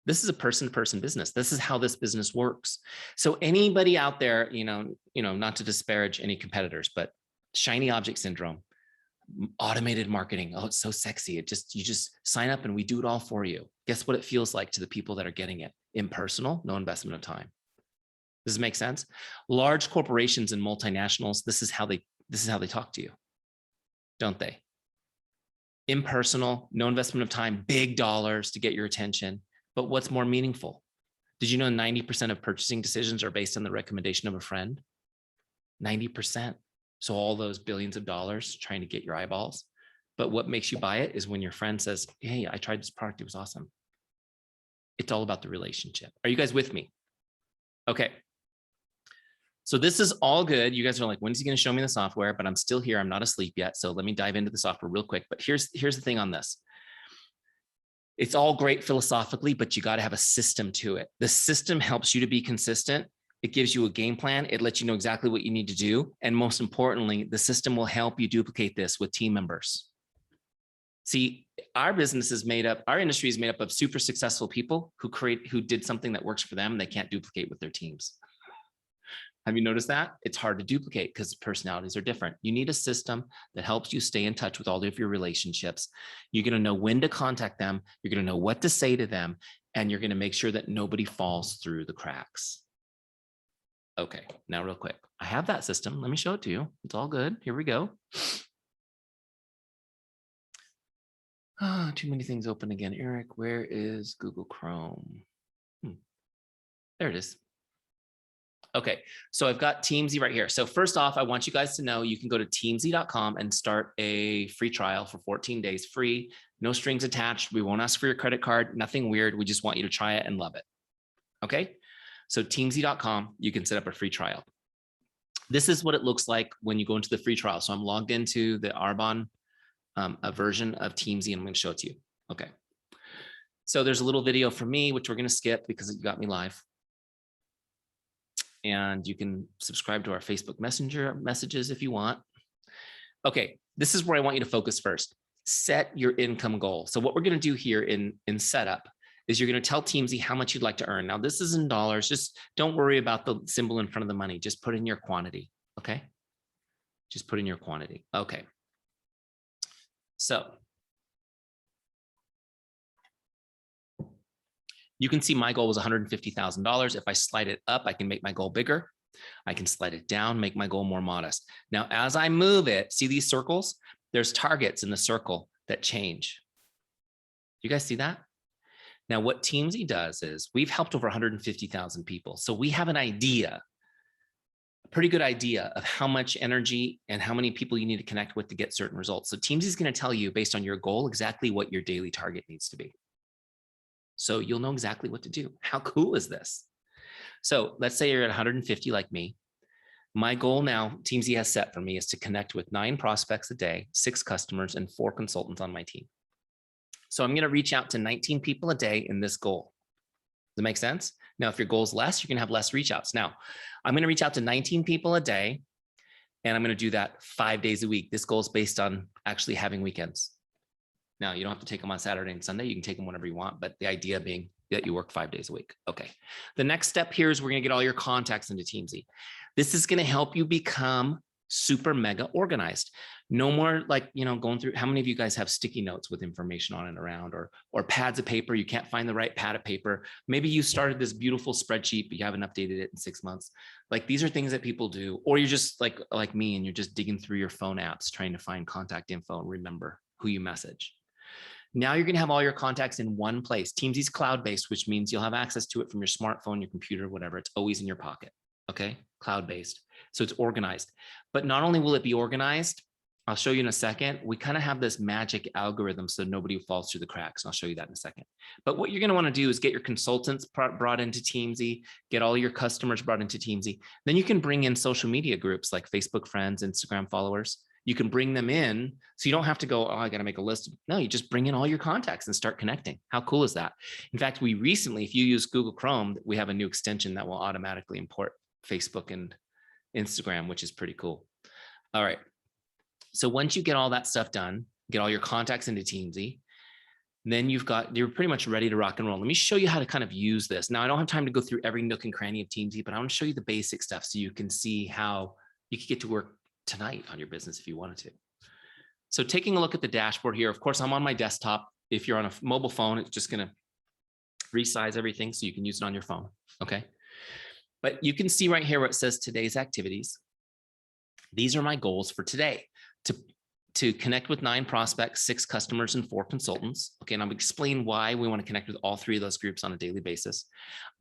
This is a person-to-person business. This is how this business works. So anybody out there, not to disparage any competitors, but shiny object syndrome, automated marketing. Oh, it's so sexy. You just sign up and we do it all for you. Guess what it feels like to the people that are getting it? Impersonal, no investment of time. Does it make sense? Large corporations and multinationals, this is how they talk to you, don't they? Impersonal, no investment of time, big dollars to get your attention. But what's more meaningful? Did you know 90% of purchasing decisions are based on the recommendation of a friend? 90%. So all those billions of dollars trying to get your eyeballs. But what makes you buy it is when your friend says, hey, I tried this product, it was awesome. It's all about the relationship. Are you guys with me? Okay. So this is all good. You guys are like, when's he going to show me the software? But I'm still here. I'm not asleep yet. So let me dive into the software real quick. But here's the thing on this. It's all great philosophically, but you got to have a system to it. The system helps you to be consistent. It gives you a game plan. It lets you know exactly what you need to do. And most importantly, the system will help you duplicate this with team members. See, our business is made up, our industry is made up of super successful people who did something that works for them. They can't duplicate with their teams. Have you noticed that? It's hard to duplicate because personalities are different. You need a system that helps you stay in touch with all of your relationships. You're going to know when to contact them. You're going to know what to say to them. And you're going to make sure that nobody falls through the cracks. Okay, now real quick. I have that system. Let me show it to you. It's all good. Here we go. Too many things open again. Eric, where is Google Chrome? There it is. Okay, so I've got Teamzy right here. So first off, I want you guys to know you can go to teamzy.com and start a free trial for 14 days free, no strings attached. We won't ask for your credit card, nothing weird. We just want you to try it and love it. Okay, so teamzy.com, you can set up a free trial. This is what it looks like when you go into the free trial. So I'm logged into the Arbonne a version of Teamzy, and I'm going to show it to you. Okay, so there's a little video from me, which we're going to skip because it got me live. And you can subscribe to our Facebook Messenger messages if you want. Okay, this is where I want you to focus first. Set your income goal. So what we're going to do here in setup is you're going to tell Teamzy how much you'd like to earn. Now, this is in dollars. Just don't worry about the symbol in front of the money. Just put in your quantity, okay? Just put in your quantity. Okay. So you can see my goal was $150,000. If I slide it up, I can make my goal bigger. I can slide it down, make my goal more modest. Now, as I move it, see these circles? There's targets in the circle that change. You guys see that? Now, what Teamzy does is we've helped over 150,000 people. So we have an idea, a pretty good idea of how much energy and how many people you need to connect with to get certain results. So Teamzy is going to tell you based on your goal exactly what your daily target needs to be. So you'll know exactly what to do. How cool is this? So let's say you're at 150 like me. My goal now, Teamzy has set for me, is to connect with 9 prospects a day, 6 customers, and 4 consultants on my team. So I'm going to reach out to 19 people a day in this goal. Does that make sense? Now, if your goal is less, you're going to have less reach outs. Now, I'm going to reach out to 19 people a day, and I'm going to do that 5 days a week. This goal is based on actually having weekends. Now, you don't have to take them on Saturday and Sunday. You can take them whenever you want, but the idea being that you work 5 days a week. Okay. The next step here is we're going to get all your contacts into Teamzy. This is going to help you become super mega organized. No more like, going through, how many of you guys have sticky notes with information on and around, or pads of paper? You can't find the right pad of paper. Maybe you started this beautiful spreadsheet, but you haven't updated it in 6 months. Like, these are things that people do, or you're just like me, and you're just digging through your phone apps, trying to find contact info and remember who you message. Now you're going to have all your contacts in one place. Teamzy's cloud-based, which means you'll have access to it from your smartphone, your computer, whatever. It's always in your pocket. Okay, cloud-based. So it's organized. But not only will it be organized, I'll show you in a second. We kind of have this magic algorithm so nobody falls through the cracks. And I'll show you that in a second. But what you're going to want to do is get your consultants brought into Teamzy, get all your customers brought into Teamzy. Then you can bring in social media groups like Facebook friends, Instagram followers. You can bring them in, so you don't have to go, oh, I got to make a list. No, you just bring in all your contacts and start connecting. How cool is that? In fact, we recently, if you use Google Chrome, we have a new extension that will automatically import Facebook and Instagram, which is pretty cool. All right. So once you get all that stuff done, get all your contacts into Teamzy, then you're pretty much ready to rock and roll. Let me show you how to kind of use this. Now, I don't have time to go through every nook and cranny of Teamzy, but I want to show you the basic stuff so you can see how you can get to work tonight on your business if you wanted to. So taking a look at the dashboard here, of course, I'm on my desktop. If you're on a mobile phone, it's just going to resize everything so you can use it on your phone. Okay. But you can see right here where it says today's activities. These are my goals for today: to connect with 9 prospects, 6 customers, and 4 consultants. Okay. And I'll explain why we want to connect with all 3 of those groups on a daily basis.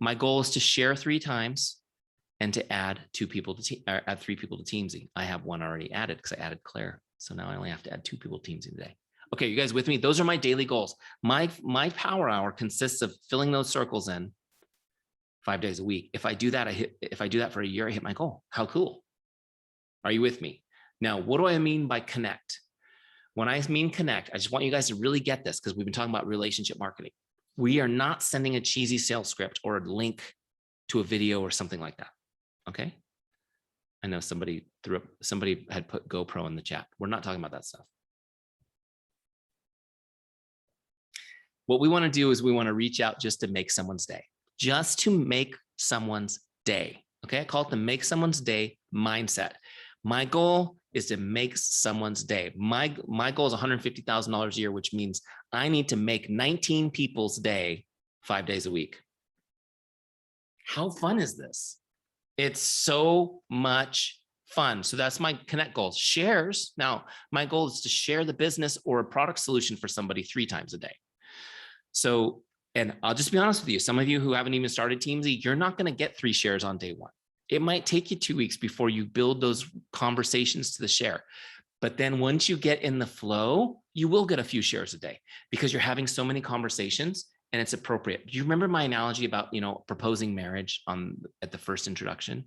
My goal is to share 3 times and to add 3 people to Teamzy. I have 1 already added because I added Claire. So now I only have to add 2 people to Teamzy today. Okay, you guys with me? Those are my daily goals. My power hour consists of filling those circles in 5 days a week. If I do that for a year, I hit my goal. How cool? Are you with me? Now, what do I mean by connect? When I mean connect, I just want you guys to really get this because we've been talking about relationship marketing. We are not sending a cheesy sales script or a link to a video or something like that. Okay. I know somebody had put GoPro in the chat. We're not talking about that stuff. What we want to do is we want to reach out just to make someone's day, just to make someone's day. Okay. I call it the make someone's day mindset. My goal is to make someone's day. My goal is $150,000 a year, which means I need to make 19 people's day 5 days a week. How fun is this? It's so much fun. So that's my connect goal. Shares. Now, my goal is to share the business or a product solution for somebody 3 times a day. So, and I'll just be honest with you, some of you who haven't even started Teamzy, you're not going to get 3 shares on day 1. It might take you 2 weeks before you build those conversations to the share. But then once you get in the flow, you will get a few shares a day because you're having so many conversations and it's appropriate. Do you remember my analogy about, proposing marriage at the first introduction?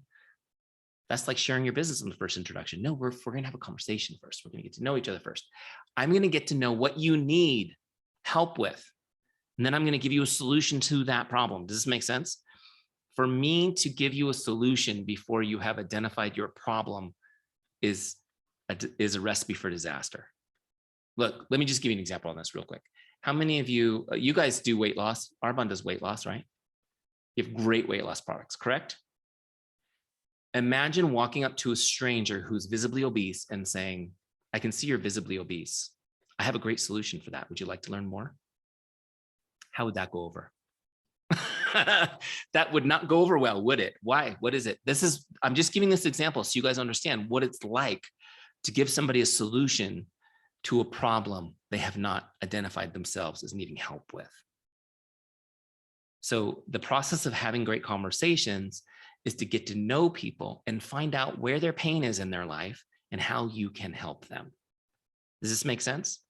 That's like sharing your business on the first introduction. No, we're going to have a conversation first. We're going to get to know each other first. I'm going to get to know what you need help with. And then I'm going to give you a solution to that problem. Does this make sense? For me to give you a solution before you have identified your problem is a recipe for disaster. Look, let me just give you an example on this real quick. How many of you guys do weight loss? Arbonne does weight loss, right? You have great weight loss products, correct? Imagine walking up to a stranger who's visibly obese and saying, I can see you're visibly obese. I have a great solution for that. Would you like to learn more? How would that go over? That would not go over well, would it? Why? What is it? I'm just giving this example so you guys understand what it's like to give somebody a solution to a problem they have not identified themselves as needing help with. So the process of having great conversations is to get to know people and find out where their pain is in their life and how you can help them. Does this make sense?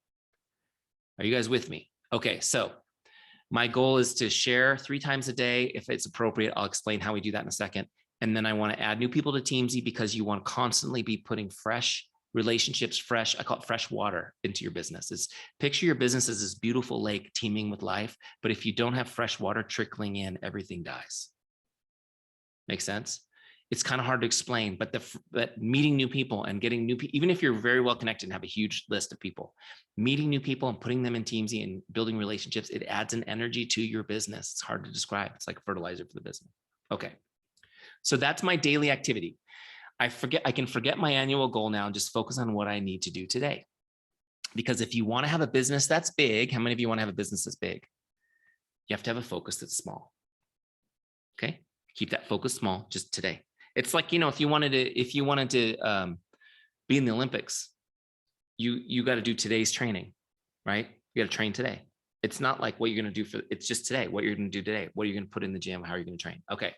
Are you guys with me? Okay, so my goal is to share 3 times a day. If it's appropriate, I'll explain how we do that in a second. And then I want to add new people to Teamzy because you want to constantly be putting fresh relationships, I call it fresh water into your business. Picture your business as this beautiful lake teeming with life. But if you don't have fresh water trickling in, everything dies. Make sense? It's kind of hard to explain, but meeting new people and getting new people, even if you're very well connected and have a huge list of people, meeting new people and putting them in Teamzy and building relationships, it adds an energy to your business. It's hard to describe. It's like fertilizer for the business. Okay. So that's my daily activity. I can forget my annual goal now and just focus on what I need to do today. Because if you want to have a business that's big, how many of you want to have a business that's big? You have to have a focus that's small. Okay. Keep that focus small just today. It's like, if you wanted to be in the Olympics, you got to do today's training, right? You got to train today. It's not like what you're going to do it's just today, what you're going to do today, what are you going to put in the gym, how are you going to train? Okay.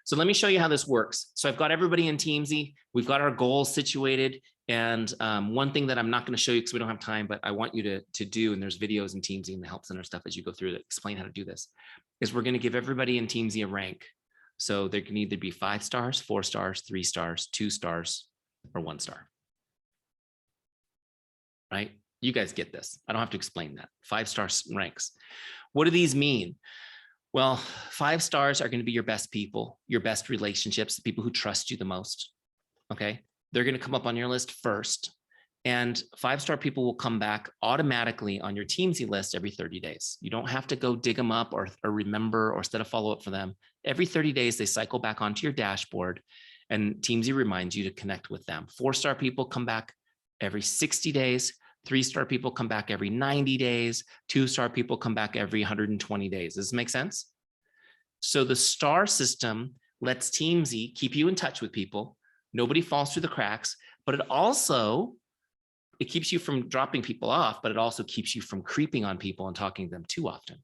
So let me show you how this works. So I've got everybody in Teamzy. We've got our goals situated. And one thing that I'm not going to show you because we don't have time, but I want you to do, and there's videos in Teamzy and the Help Center stuff as you go through that explain how to do this, is we're going to give everybody in Teamzy a rank. So there can either be 5 stars, 4 stars, 3 stars, 2 stars, or 1 star. Right? You guys get this. I don't have to explain that. 5-star ranks. What do these mean? Well, 5 stars are going to be your best people, your best relationships, the people who trust you the most. Okay. They're going to come up on your list first. And 5-star people will come back automatically on your Teamzy list every 30 days. You don't have to go dig them up or remember or set a follow-up for them. Every 30 days, they cycle back onto your dashboard and Teamzy reminds you to connect with them. 4-star people come back every 60 days. 3-star people come back every 90 days. 2-star people come back every 120 days. Does this make sense? So the star system lets Teamzy keep you in touch with people. Nobody falls through the cracks, but it keeps you from dropping people off, but it also keeps you from creeping on people and talking to them too often.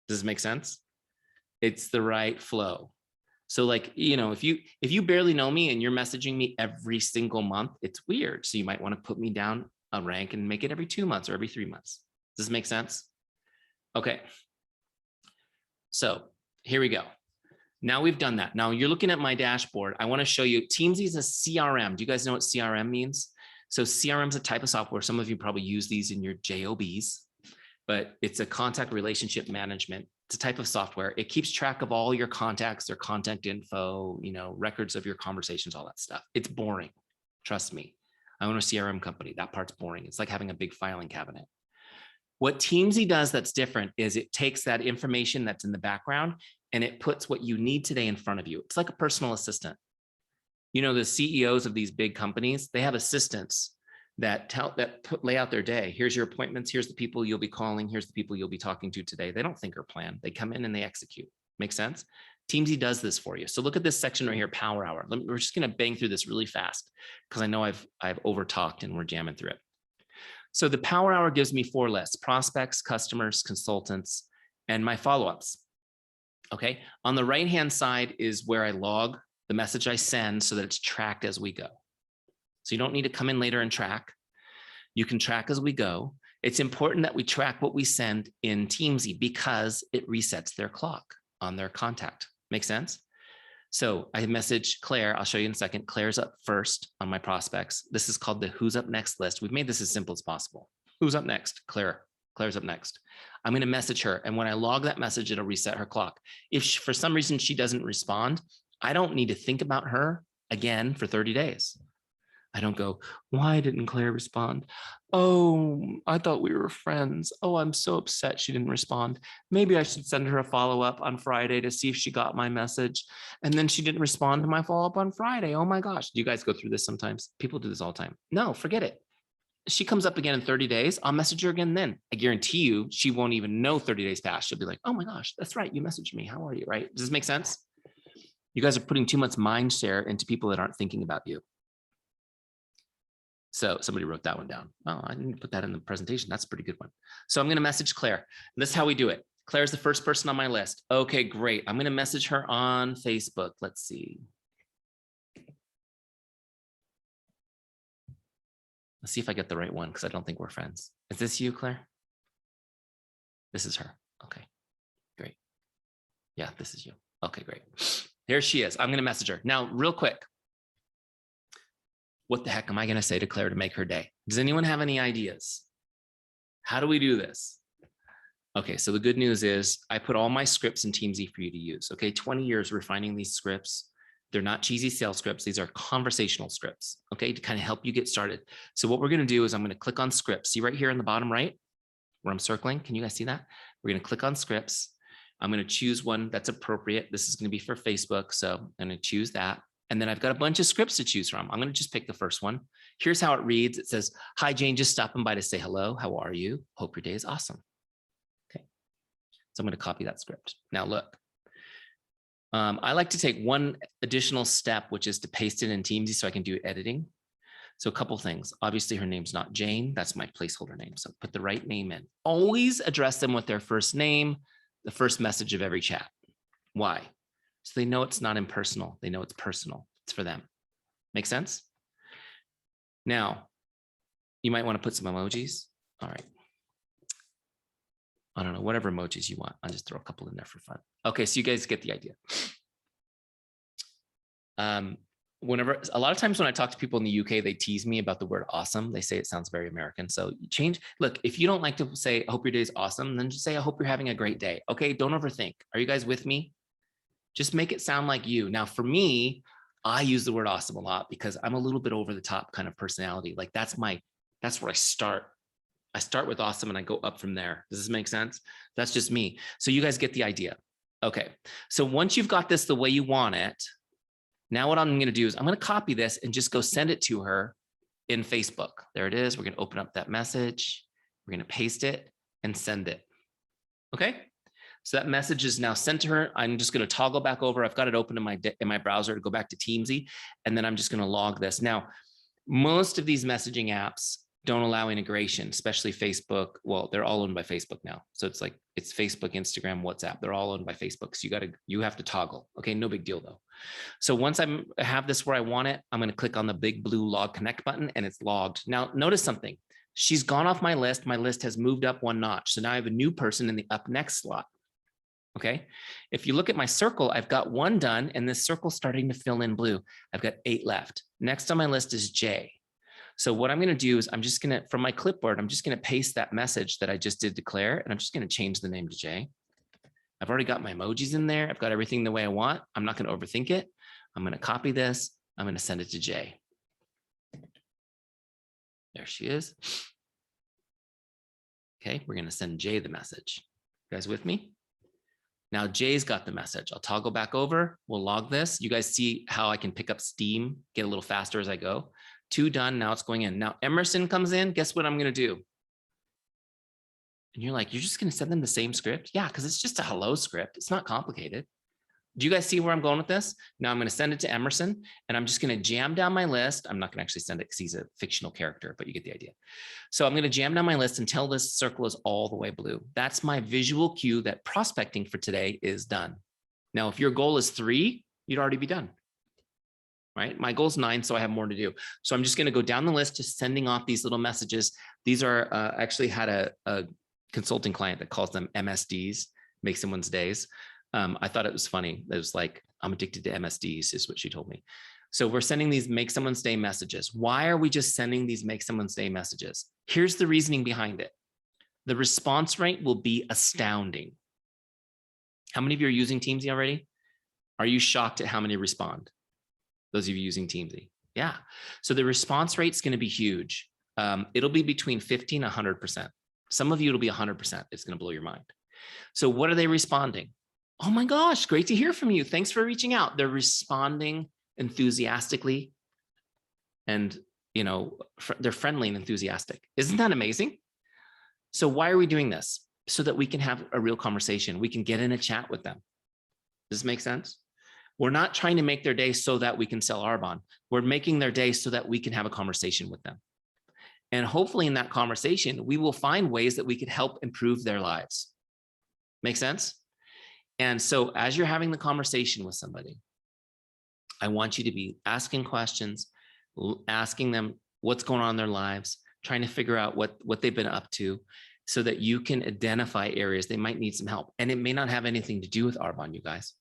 Does this make sense? It's the right flow. So like, if you barely know me and you're messaging me every single month, it's weird. So you might want to put me down a rank and make it every 2 months or every 3 months. Does this make sense? Okay. So here we go. Now we've done that. Now you're looking at my dashboard. I want to show you Teamzy is a CRM. Do you guys know what CRM means? So CRM is a type of software. Some of you probably use these in your JOBs. but it's a contact relationship management. It's a type of software. It keeps track of all your contacts, their contact info, records of your conversations, all that stuff. It's boring. Trust me. I own a CRM company. That part's boring. It's like having a big filing cabinet. What Teamzy does that's different is it takes that information that's in the background and it puts what you need today in front of you. It's like a personal assistant. The CEOs of these big companies, they have assistants that lay out their day. Here's your appointments. Here's the people you'll be calling. Here's the people you'll be talking to today. They don't think or plan. They come in and they execute. Make sense? Teamzy does this for you. So look at this section right here, Power Hour. We're just going to bang through this really fast because I know I've over talked and we're jamming through it. So the Power Hour gives me 4 lists: prospects, customers, consultants, and my follow-ups. Okay. On the right-hand side is where I log the message I send so that it's tracked as we go. So you don't need to come in later and track. You can track as we go. It's important that we track what we send in Teamzy because it resets their clock on their contact. Make sense? So I message Claire. I'll show you in a second. Claire's up first on my prospects. This is called the Who's Up Next list. We've made this as simple as possible. Who's up next? Claire. Claire's up next. I'm going to message her. And when I log that message, it'll reset her clock. If for some reason she doesn't respond, I don't need to think about her again for 30 days. I don't go, why didn't Claire respond? Oh, I thought we were friends. Oh, I'm so upset she didn't respond. Maybe I should send her a follow-up on Friday to see if she got my message. And then she didn't respond to my follow-up on Friday. Oh my gosh. Do you guys go through this sometimes? People do this all the time. No, forget it. She comes up again in 30 days. I'll message her again then. I guarantee you she won't even know 30 days passed. She'll be like, oh my gosh, that's right. You messaged me. How are you? Right? Does this make sense? You guys are putting too much mind share into people that aren't thinking about you. So somebody wrote that one down. Oh, I didn't put that in the presentation. That's a pretty good one. So I'm going to message Claire. This is how we do it. Claire's the first person on my list. Okay, great. I'm going to message her on Facebook. Let's see. Let's see if I get the right one because I don't think we're friends. Is this you, Claire? This is her. Okay, great. Yeah, this is you. Okay, great. There she is. I'm going to message her. Now, real quick. What the heck am I going to say to Claire to make her day? Does anyone have any ideas? How do we do this? Okay, so the good news is I put all my scripts in Teamzy for you to use. Okay, 20 years refining these scripts. They're not cheesy sales scripts. These are conversational scripts, okay, to kind of help you get started. So what we're going to do is I'm going to click on scripts. See right here in the bottom right where I'm circling? Can you guys see that? We're going to click on scripts. I'm going to choose one that's appropriate. This is going to be for Facebook, so I'm going to choose that. And then I've got a bunch of scripts to choose from. I'm going to just pick the first one. Here's how it reads. It says, hi, Jane, just stopping by to say hello. How are you? Hope your day is awesome. Okay. So I'm going to copy that script. Now look, I like to take one additional step, which is to paste it in Teamzy so I can do editing. So a couple things. Obviously, her name's not Jane. That's my placeholder name. So put the right name in. Always address them with their first name, the first message of every chat. Why? So they know it's not impersonal. They know it's personal. It's for them. Make sense? Now, you might want to put some emojis. All right. I don't know, whatever emojis you want. I'll just throw a couple in there for fun. Okay, so you guys get the idea. Whenever, a lot of times when I talk to people in the UK, they tease me about the word awesome. They say it sounds very American. So you change, look, if you don't like to say, I hope your day is awesome, then just say, I hope you're having a great day. Okay, don't overthink. Are you guys with me? Just make it sound like you. Now, for me, I use the word awesome a lot because I'm a little bit over the top kind of personality. Like that's where I start. I start with awesome and I go up from there. Does this make sense? That's just me. So you guys get the idea. Okay. So once you've got this the way you want it, now what I'm going to do is I'm going to copy this and just go send it to her in Facebook. There it is. We're going to open up that message. We're going to paste it and send it. Okay. So that message is now sent to her. I'm just going to toggle back over. I've got it open in my browser to go back to Teamzy, and then I'm just going to log this. Now, most of these messaging apps don't allow integration, especially Facebook. Well, they're all owned by Facebook now. So it's like, it's Facebook, Instagram, WhatsApp. They're all owned by Facebook. So you have to toggle. Okay, no big deal though. So once I have this where I want it, I'm going to click on the big blue log connect button and it's logged. Now, notice something. She's gone off my list. My list has moved up one notch. So now I have a new person in the up next slot. Okay, if you look at my circle, I've got one done and this circle's starting to fill in blue. I've got 8 left. Next on my list is J. So what I'm going to do is I'm just going to, from my clipboard, I'm just going to paste that message that I just did declare, and I'm just going to change the name to Jay. I've already got my emojis in there. I've got everything the way I want. I'm not going to overthink it. I'm going to copy this. I'm going to send it to Jay. There she is. Okay, we're going to send Jay the message. You guys with me? Now Jay's got the message. I'll toggle back over. We'll log this. You guys see how I can pick up steam, get a little faster as I go. 2 done. Now it's going in. Now Emerson comes in. Guess what I'm going to do? And you're like, you're just going to send them the same script? Yeah, because it's just a hello script. It's not complicated. Do you guys see where I'm going with this? Now I'm going to send it to Emerson, and I'm just going to jam down my list. I'm not going to actually send it because he's a fictional character, but you get the idea. So I'm going to jam down my list until this circle is all the way blue. That's my visual cue that prospecting for today is done. Now, if your goal is 3, you'd already be done, right? My goal is 9, so I have more to do. So I'm just going to go down the list, just sending off these little messages. These are actually had a consulting client that calls them MSDs, make someone's days. I thought it was funny. It was like, I'm addicted to MSDs is what she told me. So we're sending these make someone's day messages. Why are we just sending these make someone's day messages? Here's the reasoning behind it. The response rate will be astounding. How many of you are using Teamzy already? Are you shocked at how many respond? Those of you using Teamzy. Yeah. So the response rate is going to be huge. It'll be between 50 and 100%. Some of you, it'll be 100%. It's going to blow your mind. So what are they responding? Oh my gosh, great to hear from you. Thanks for reaching out. They're responding enthusiastically, and they're friendly and enthusiastic. Isn't that amazing? So why are we doing this? So that we can have a real conversation. We can get in a chat with them. Does this make sense? We're not trying to make their day so that we can sell Arbonne. We're making their day so that we can have a conversation with them. And hopefully in that conversation, we will find ways that we could help improve their lives. Make sense? And so as you're having the conversation with somebody, I want you to be asking questions, asking them what's going on in their lives, trying to figure out what they've been up to, so that you can identify areas they might need some help. And it may not have anything to do with Arbonne, you guys.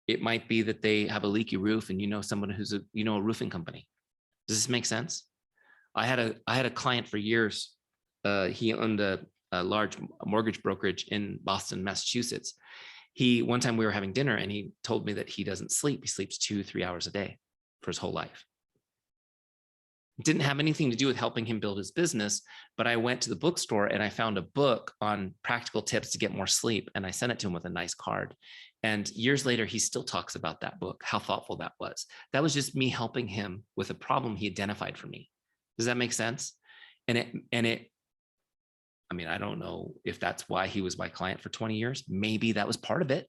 It might be that they have a leaky roof and you know someone who's a roofing company. Does this make sense? I had a client for years. He owned a large mortgage brokerage in Boston, Massachusetts. One time we were having dinner and he told me that he doesn't sleep. He sleeps 2-3 hours a day for his whole life. It didn't have anything to do with helping him build his business, but I went to the bookstore and I found a book on practical tips to get more sleep. And I sent it to him with a nice card. And years later, he still talks about that book, how thoughtful that was. That was just me helping him with a problem he identified for me. Does that make sense? I mean, I don't know if that's why he was my client for 20 years. Maybe that was part of it.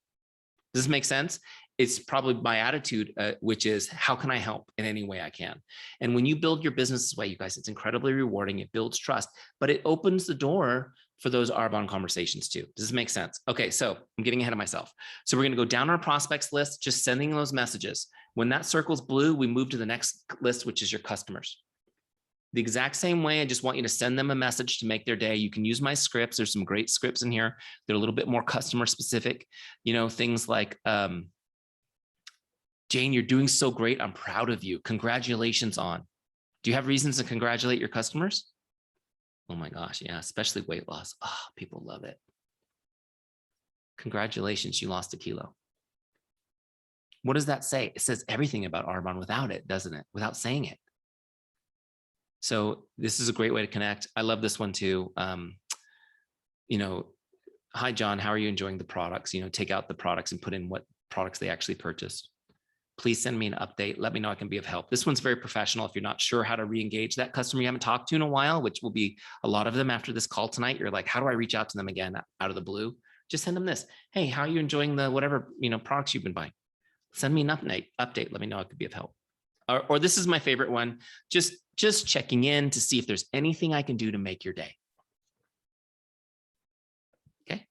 Does this make sense? It's probably my attitude, which is, how can I help in any way I can? And when you build your business this way, you guys, it's incredibly rewarding. It builds trust, but it opens the door for those Arbonne conversations too. Does this make sense? Okay, so I'm getting ahead of myself. So we're going to go down our prospects list, just sending those messages. When that circle's blue, we move to the next list, which is your customers. The exact same way, I just want you to send them a message to make their day. You can use my scripts. There's some great scripts in here. They're a little bit more customer specific. Things like, Jane, you're doing so great. I'm proud of you. Congratulations on. Do you have reasons to congratulate your customers? Oh my gosh, yeah, especially weight loss. Oh, people love it. Congratulations, you lost 1 kilo. What does that say? It says everything about Arbonne without it, doesn't it? Without saying it. So this is a great way to connect. I love this one too. Hi, John, how are you enjoying the products? Take out the products and put in what products they actually purchased. Please send me an update. Let me know I can be of help. This one's very professional. If you're not sure how to re-engage that customer you haven't talked to in a while, which will be a lot of them after this call tonight, you're like, how do I reach out to them again out of the blue? Just send them this. Hey, how are you enjoying the whatever products you've been buying? Send me an update. Let me know I could be of help. Or this is my favorite one. Just checking in to see if there's anything I can do to make your day. Okay.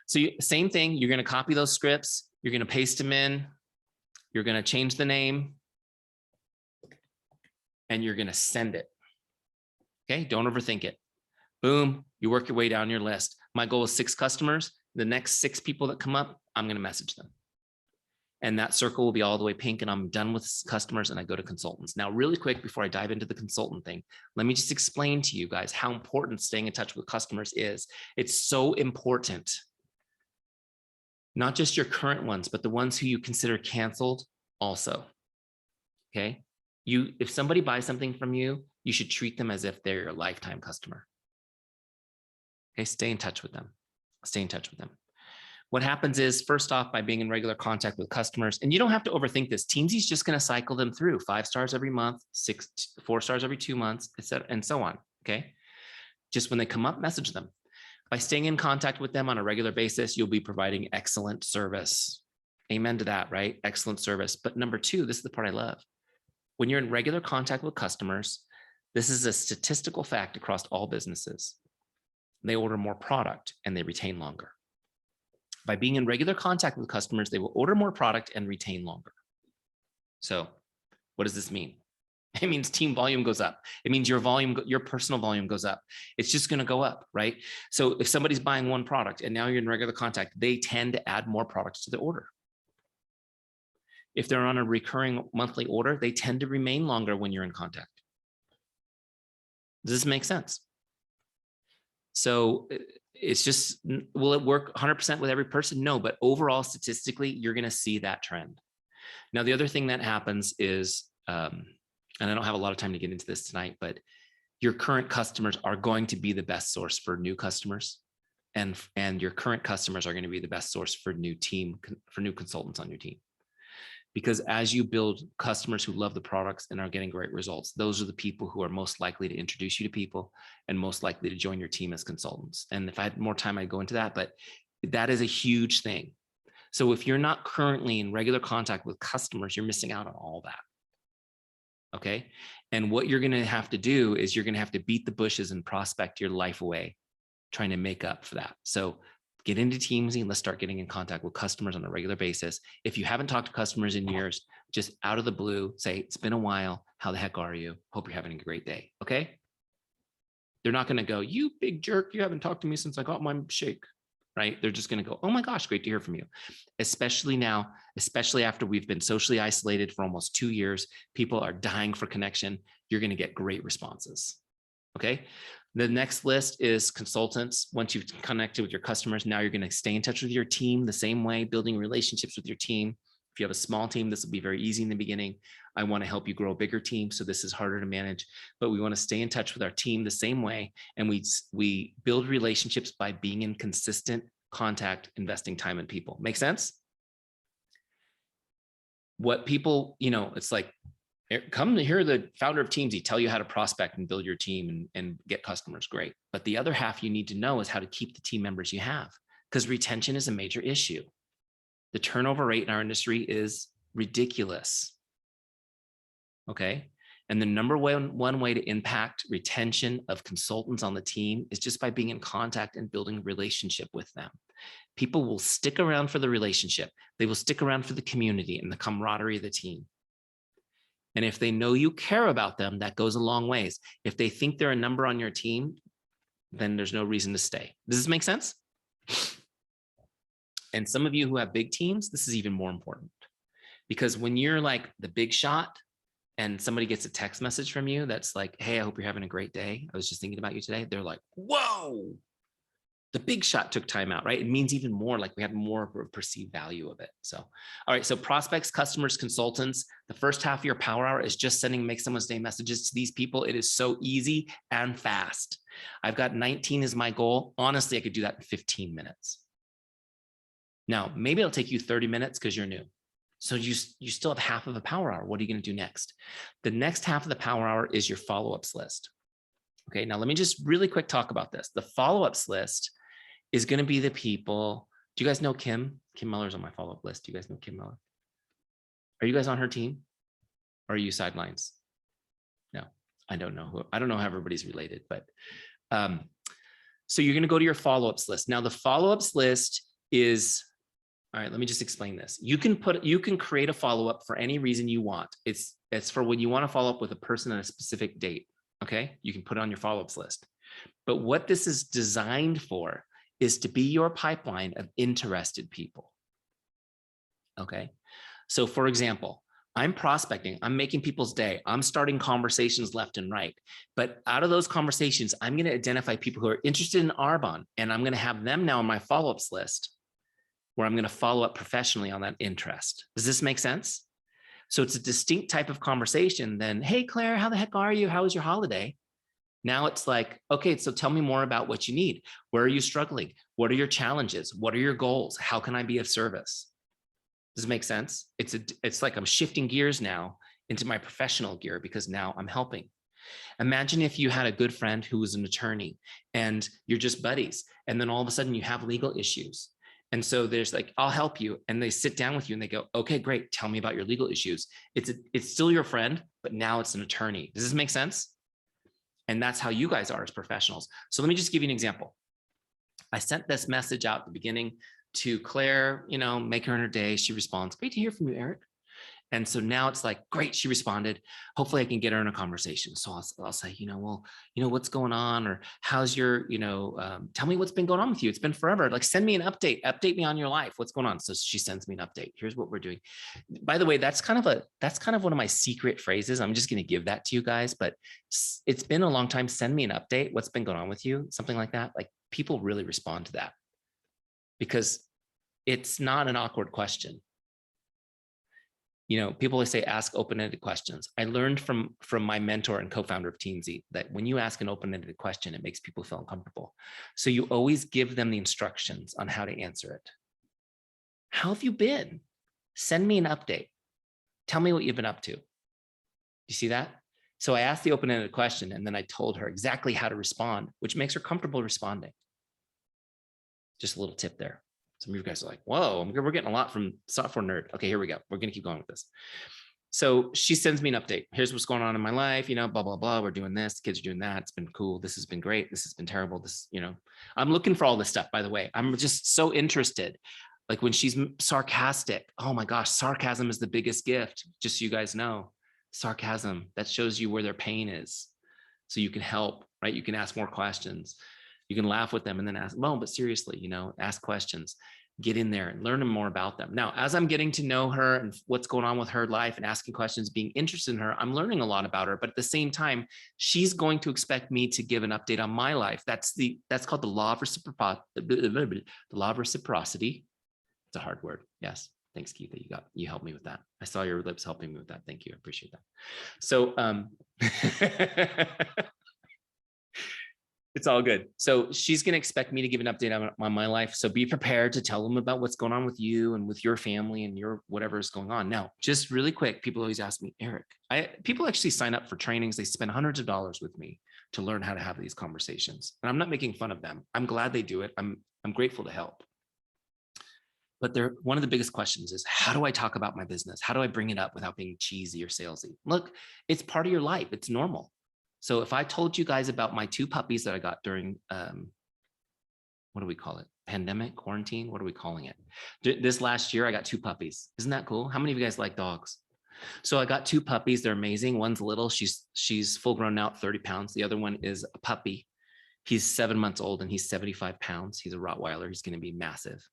So same thing. You're going to copy those scripts. You're going to paste them in. You're going to change the name. And you're going to send it. Okay. Don't overthink it. Boom. You work your way down your list. My goal is 6 customers. The next 6 people that come up, I'm going to message them. And that circle will be all the way pink, and I'm done with customers and I go to consultants. Now, really quick, before I dive into the consultant thing, let me just explain to you guys how important staying in touch with customers is. It's so important. Not just your current ones, but the ones who you consider canceled also. Okay. If somebody buys something from you, you should treat them as if they're your lifetime customer. Okay. Stay in touch with them. Stay in touch with them. What happens is, first off, by being in regular contact with customers, and you don't have to overthink this. Teamzy's just going to cycle them through 5 stars every month, 4 stars every 2 months, etc., and so on. Okay. Just when they come up, message them. By staying in contact with them on a regular basis, you'll be providing excellent service. Amen to that, right? Excellent service. But number 2, this is the part I love. When you're in regular contact with customers, this is a statistical fact across all businesses. They order more product and they retain longer. By being in regular contact with customers, they will order more product and retain longer. So what does this mean? It means team volume goes up. It means your volume, your personal volume goes up. It's just going to go up, right? So if somebody's buying one product and now you're in regular contact, they tend to add more products to the order. If they're on a recurring monthly order, they tend to remain longer when you're in contact. Does this make sense? So it's just, will it work 100% with every person? No, but overall, statistically, you're going to see that trend. Now, the other thing that happens is, and I don't have a lot of time to get into this tonight, but your current customers are going to be the best source for new customers, and your current customers are going to be the best source for new consultants on your team. Because as you build customers who love the products and are getting great results, those are the people who are most likely to introduce you to people and most likely to join your team as consultants. And if I had more time, I'd go into that, but that is a huge thing. So if you're not currently in regular contact with customers, you're missing out on all that. Okay. And what you're going to have to do is you're going to have to beat the bushes and prospect your life away, trying to make up for that. So get into Teamzy and let's start getting in contact with customers on a regular basis. If you haven't talked to customers in years, just out of the blue, say, it's been a while. How the heck are you? Hope you're having a great day. Okay. They're not going to go, you big jerk, you haven't talked to me since I got my shake, right? They're just going to go, oh my gosh, great to hear from you. Especially now, especially after we've been socially isolated for almost 2 years, people are dying for connection. You're going to get great responses. Okay. The next list is consultants. Once you've connected with your customers, now you're going to stay in touch with your team the same way, building relationships with your team. If you have a small team, this will be very easy in the beginning. I want to help you grow a bigger team, so this is harder to manage, but we want to stay in touch with our team the same way. And we build relationships by being in consistent contact, investing time in people. Make sense? What people, it's like, come to hear the founder of Teamzy tell you how to prospect and build your team and get customers. Great. But the other half you need to know is how to keep the team members you have, because retention is a major issue. The turnover rate in our industry is ridiculous. Okay. And the number one way to impact retention of consultants on the team is just by being in contact and building a relationship with them. People will stick around for the relationship. They will stick around for the community and the camaraderie of the team. And if they know you care about them, that goes a long ways. If they think they're a number on your team, then there's no reason to stay. Does this make sense? And some of you who have big teams, this is even more important, because when you're like the big shot and somebody gets a text message from you that's like, hey, I hope you're having a great day. I was just thinking about you today. They're like, whoa, the big shot took time out, right? It means even more, like we have more of a perceived value of it. So, all right. So prospects, customers, consultants, the first half of your power hour is just sending make someone's day messages to these people. It is so easy and fast. I've got 19 as my goal. Honestly, I could do that in 15 minutes. Now, maybe it'll take you 30 minutes because you're new. So you still have half of a power hour. What are you going to do next? The next half of the power hour is your follow-ups list. Okay. Now let me just really quick talk about this. The follow-ups list is going to be the people. Do you guys know Kim? Kim Miller's on my follow-up list. Do you guys know Kim Miller? Are you guys on her team? Or are you sidelines? No, I don't know who. I don't know how everybody's related, but so you're going to go to your follow-ups list. Now the follow-ups list is, all right, let me just explain this. You can create a follow-up for any reason you want. It's for when you want to follow up with a person on a specific date. Okay. You can put it on your follow-ups list. But what this is designed for is to be your pipeline of interested people. Okay. So for example, I'm prospecting, I'm making people's day, I'm starting conversations left and right. But out of those conversations, I'm going to identify people who are interested in Arbonne, and I'm going to have them now on my follow-ups list where I'm going to follow up professionally on that interest. Does this make sense? So it's a distinct type of conversation than, hey, Claire, how the heck are you? How was your holiday? Now it's like, okay, so tell me more about what you need. Where are you struggling? What are your challenges? What are your goals? How can I be of service? Does it make sense? It's like I'm shifting gears now into my professional gear because now I'm helping. Imagine if you had a good friend who was an attorney and you're just buddies, and then all of a sudden you have legal issues. And so there's like, I'll help you. And they sit down with you and they go, okay, great. Tell me about your legal issues. It's still your friend, but now it's an attorney. Does this make sense? And that's how you guys are as professionals. So let me just give you an example. I sent this message out at the beginning to Claire, make her in her day. She responds, great to hear from you, Eric. And so now it's like, great, she responded. Hopefully I can get her in a conversation. So I'll say, what's going on? Or how's your, tell me what's been going on with you. It's been forever. Like, send me an update me on your life. What's going on? So she sends me an update. Here's what we're doing. By the way, that's kind of one of my secret phrases. I'm just going to give that to you guys, but it's been a long time. Send me an update. What's been going on with you? Something like that. Like, people really respond to that because it's not an awkward question. People always say, ask open-ended questions. I learned from my mentor and co-founder of Teamzy that when you ask an open-ended question, it makes people feel uncomfortable. So you always give them the instructions on how to answer it. How have you been? Send me an update. Tell me what you've been up to. You see that? So I asked the open-ended question, and then I told her exactly how to respond, which makes her comfortable responding. Just a little tip there. Some of you guys are like, whoa, we're getting a lot from Software Nerd. Okay, here we go. We're going to keep going with this. So she sends me an update. Here's what's going on in my life, blah, blah, blah. We're doing this. Kids are doing that. It's been cool. This has been great. This has been terrible. This, I'm looking for all this stuff, by the way. I'm just so interested. Like when she's sarcastic, oh my gosh, sarcasm is the biggest gift. Just so you guys know, sarcasm, that shows you where their pain is. So you can help, right? You can ask more questions. You can laugh with them and then ask, well, but seriously, ask questions, get in there and learn more about them. Now, as I'm getting to know her and what's going on with her life and asking questions, being interested in her, I'm learning a lot about her. But at the same time, she's going to expect me to give an update on my life. That's called the law of reciprocity. The law of reciprocity. It's a hard word. Yes. Thanks, Keith. You helped me with that. I saw your lips helping me with that. Thank you. I appreciate that. So, it's all good. So she's going to expect me to give an update on my life. So be prepared to tell them about what's going on with you and with your family and your whatever is going on. Now, just really quick, people always ask me, Eric, people actually sign up for trainings. They spend hundreds of dollars with me to learn how to have these conversations. And I'm not making fun of them. I'm glad they do it. I'm grateful to help. But one of the biggest questions is, how do I talk about my business? How do I bring it up without being cheesy or salesy? Look, it's part of your life. It's normal. So if I told you guys about my 2 puppies that I got during, what do we call it? Pandemic, quarantine? What are we calling it? This last year, I got 2 puppies. Isn't that cool? How many of you guys like dogs? So I got 2 puppies. They're amazing. One's little. She's full grown now, 30 pounds. The other one is a puppy. He's 7 months old and he's 75 pounds. He's a Rottweiler. He's going to be massive.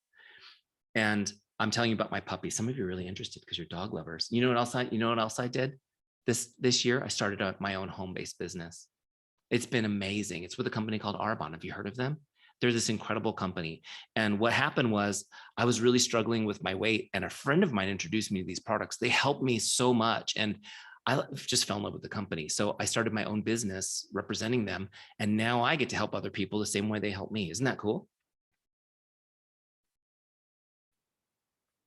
And I'm telling you about my puppy. Some of you are really interested because you're dog lovers. You know what else I did? This year, I started my own home-based business. It's been amazing. It's with a company called Arbonne. Have you heard of them? They're this incredible company. And what happened was I was really struggling with my weight, and a friend of mine introduced me to these products. They helped me so much. And I just fell in love with the company. So I started my own business representing them. And now I get to help other people the same way they help me. Isn't that cool?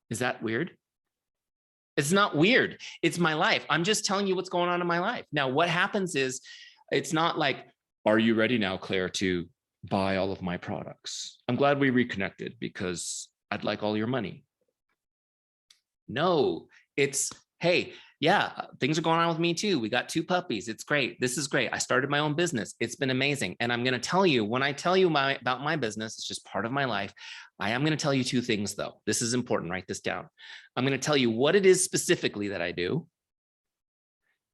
Is that weird? It's not weird. It's my life. I'm just telling you what's going on in my life. Now, what happens is, it's not like, are you ready now, Claire, to buy all of my products? I'm glad we reconnected because I'd like all your money. No, it's, hey, yeah, things are going on with me too. We got 2 puppies. It's great. This is great. I started my own business. It's been amazing. And I'm going to tell you, when I tell you about my business, it's just part of my life. I am going to tell you 2 things though. This is important. Write this down. I'm going to tell you what it is specifically that I do.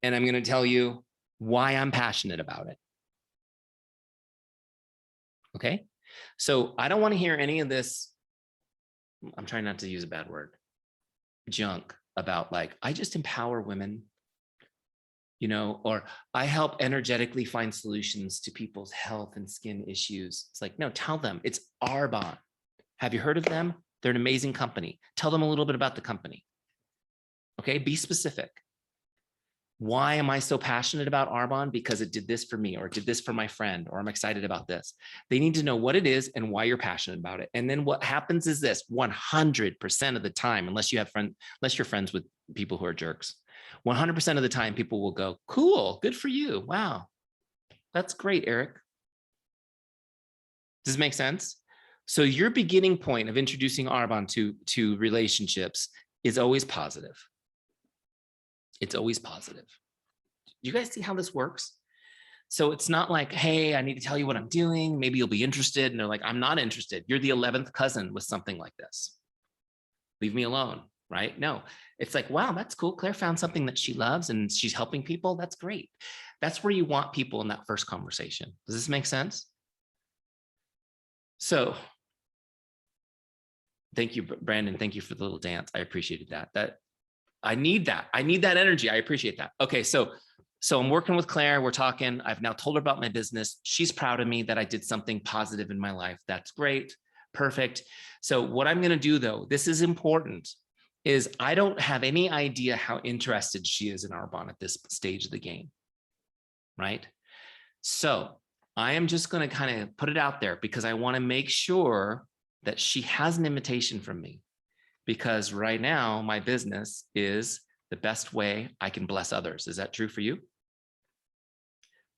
And I'm going to tell you why I'm passionate about it. Okay. So I don't want to hear any of this. I'm trying not to use a bad word. Junk. about like, I just empower women, you know, or I help energetically find solutions to people's health and skin issues. It's like, no, tell them it's Arbonne. Have you heard of them? They're an amazing company. Tell them a little bit about the company. Okay, be specific. Why am I so passionate about Arbonne? Because it did this for me, or it did this for my friend, or I'm excited about this. They need to know what it is and why you're passionate about it. And then what happens is this: 100% of the time, unless you're friends with people who are jerks, 100% of the time, people will go, cool, good for you. Wow, that's great, Eric. Does this make sense? So your beginning point of introducing Arbonne to relationships is always positive. It's always positive. You guys see how this works? So it's not like, hey, I need to tell you what I'm doing. Maybe you'll be interested. And they're like, I'm not interested. You're the 11th cousin with something like this. Leave me alone, right? No, it's like, wow, that's cool. Claire found something that she loves and she's helping people. That's great. That's where you want people in that first conversation. Does this make sense? So thank you, Brandon. Thank you for the little dance. I appreciated that. I need that. I need that energy. I appreciate that. Okay, so I'm working with Claire. We're talking. I've now told her about my business. She's proud of me that I did something positive in my life. That's great. Perfect. So what I'm going to do, though, this is important, is I don't have any idea how interested she is in Arbonne at this stage of the game, right? So I am just going to kind of put it out there because I want to make sure that she has an invitation from me. Because right now, my business is the best way I can bless others. Is that true for you?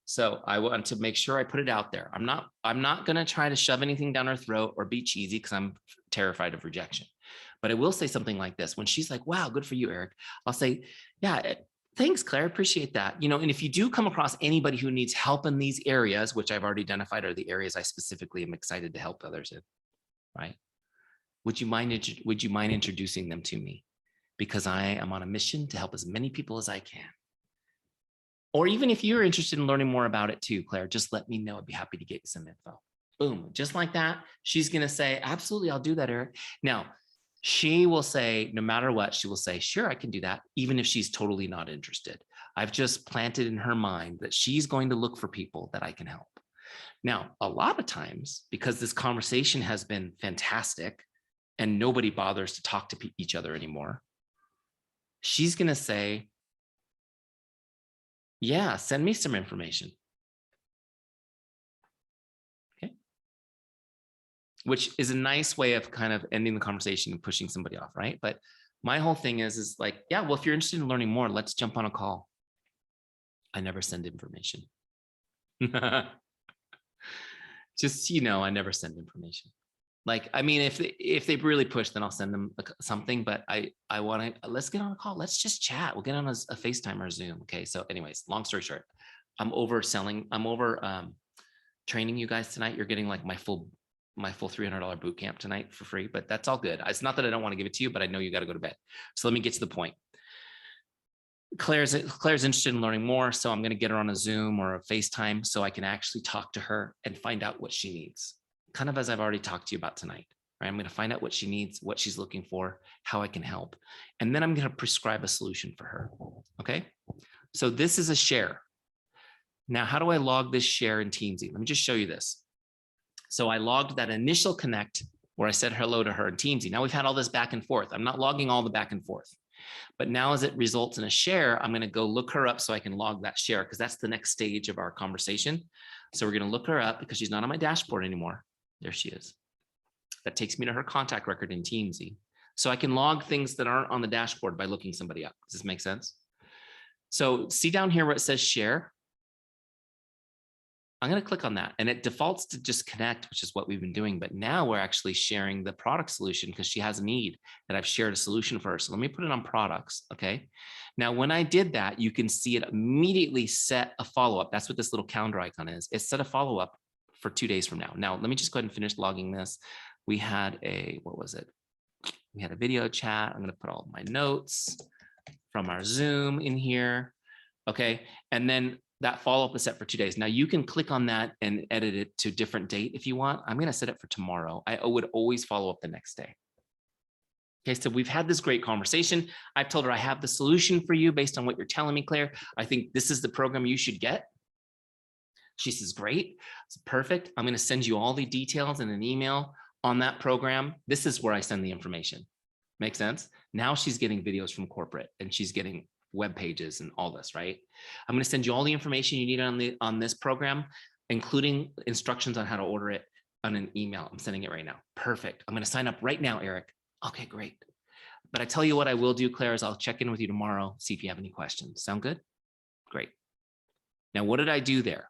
So I want to make sure I put it out there. I'm not going to try to shove anything down her throat or be cheesy because I'm terrified of rejection. But I will say something like this. When she's like, wow, good for you, Eric, I'll say, yeah, thanks, Claire. Appreciate that. You know, and if you do come across anybody who needs help in these areas, which I've already identified are the areas I specifically am excited to help others in, right? Would you mind introducing them to me? Because I am on a mission to help as many people as I can. Or even if you're interested in learning more about it too, Claire, just let me know. I'd be happy to get you some info. Boom, just like that. She's going to say, absolutely, I'll do that, Eric. Now, she will say, no matter what, she will say, sure, I can do that, even if she's totally not interested. I've just planted in her mind that she's going to look for people that I can help. Now, a lot of times, because this conversation has been fantastic, and nobody bothers to talk to each other anymore, she's going to say, yeah, send me some information. Okay. Which is a nice way of kind of ending the conversation and pushing somebody off, right? But my whole thing is like, yeah, well, if you're interested in learning more, let's jump on a call. I never send information. Just, you know, I never send information. Like, I mean, if they really push, then I'll send them something, but I want to, let's get on a call. Let's just chat. We'll get on a FaceTime or Zoom. Okay. So anyways, long story short, I'm over training you guys tonight. You're getting like my full $300 boot camp tonight for free, but that's all good. It's not that I don't want to give it to you, but I know you got to go to bed. So let me get to the point. Claire's interested in learning more. So I'm going to get her on a Zoom or a FaceTime so I can actually talk to her and find out what she needs. Kind of as I've already talked to you about tonight, right? I'm going to find out what she needs, what she's looking for, how I can help. And then I'm going to prescribe a solution for her. Okay. So this is a share. Now, how do I log this share in Teamzy? Let me just show you this. So I logged that initial connect where I said hello to her in Teamzy. Now we've had all this back and forth. I'm not logging all the back and forth, but now as it results in a share, I'm going to go look her up so I can log that share because that's the next stage of our conversation. So we're going to look her up because she's not on my dashboard anymore. There she is. That takes me to her contact record in Teamzy. So I can log things that aren't on the dashboard by looking somebody up. Does this make sense? So see down here where it says share. I'm going to click on that and it defaults to just connect, which is what we've been doing. But now we're actually sharing the product solution because she has a need that I've shared a solution for her. So let me put it on products. Okay. Now, when I did that, you can see it immediately set a follow-up. That's what this little calendar icon is. It set a follow-up for 2 days from now. Now, let me just go ahead and finish logging this. We had what was it? We had a video chat. I'm going to put all of my notes from our Zoom in here. Okay. And then that follow-up is set for 2 days. Now you can click on that and edit it to a different date if you want. I'm going to set it for tomorrow. I would always follow up the next day. Okay, so we've had this great conversation. I've told her I have the solution for you based on what you're telling me, Claire. I think this is the program you should get. She says, great, it's perfect. I'm going to send you all the details in an email on that program. This is where I send the information. Make sense? Now she's getting videos from corporate and she's getting web pages and all this, right? I'm going to send you all the information you need on this program, including instructions on how to order it on an email. I'm sending it right now. Perfect. I'm going to sign up right now, Eric. Okay, great. But I tell you what I will do, Claire, is I'll check in with you tomorrow, see if you have any questions. Sound good? Great. Now, what did I do there?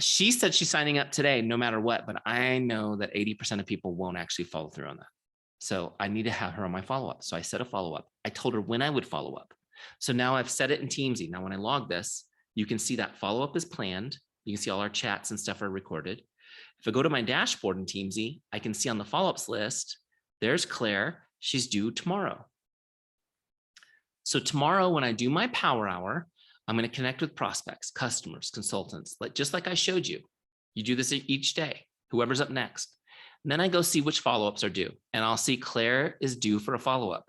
She said she's signing up today, no matter what, but I know that 80% of people won't actually follow through on that. So I need to have her on my follow-up. So I set a follow-up. I told her when I would follow up. So now I've set it in Teamzy. Now, when I log this, you can see that follow-up is planned. You can see all our chats and stuff are recorded. If I go to my dashboard in Teamzy, I can see on the follow-ups list, there's Claire. She's due tomorrow. So tomorrow, when I do my power hour, I'm going to connect with prospects, customers, consultants, just like I showed you. You do this each day, whoever's up next. And then I go see which follow-ups are due. And I'll see Claire is due for a follow-up.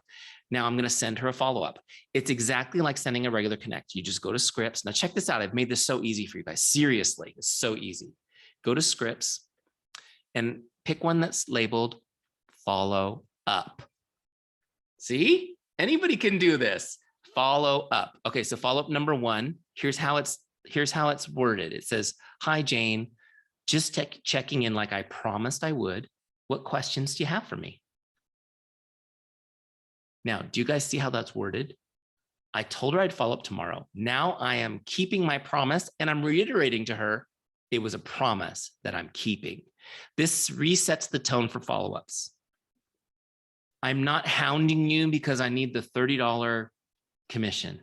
Now I'm going to send her a follow-up. It's exactly like sending a regular connect. You just go to scripts. Now check this out. I've made this so easy for you guys. Seriously, it's so easy. Go to scripts and pick one that's labeled follow up. See, anybody can do this. Follow up. Okay, so follow up number one. Here's how it's worded. It says, "Hi Jane, just checking in like I promised I would. What questions do you have for me?" Now, do you guys see how that's worded? I told her I'd follow up tomorrow. Now I am keeping my promise and I'm reiterating to her it was a promise that I'm keeping. This resets the tone for follow-ups. I'm not hounding you because I need the $30 commission.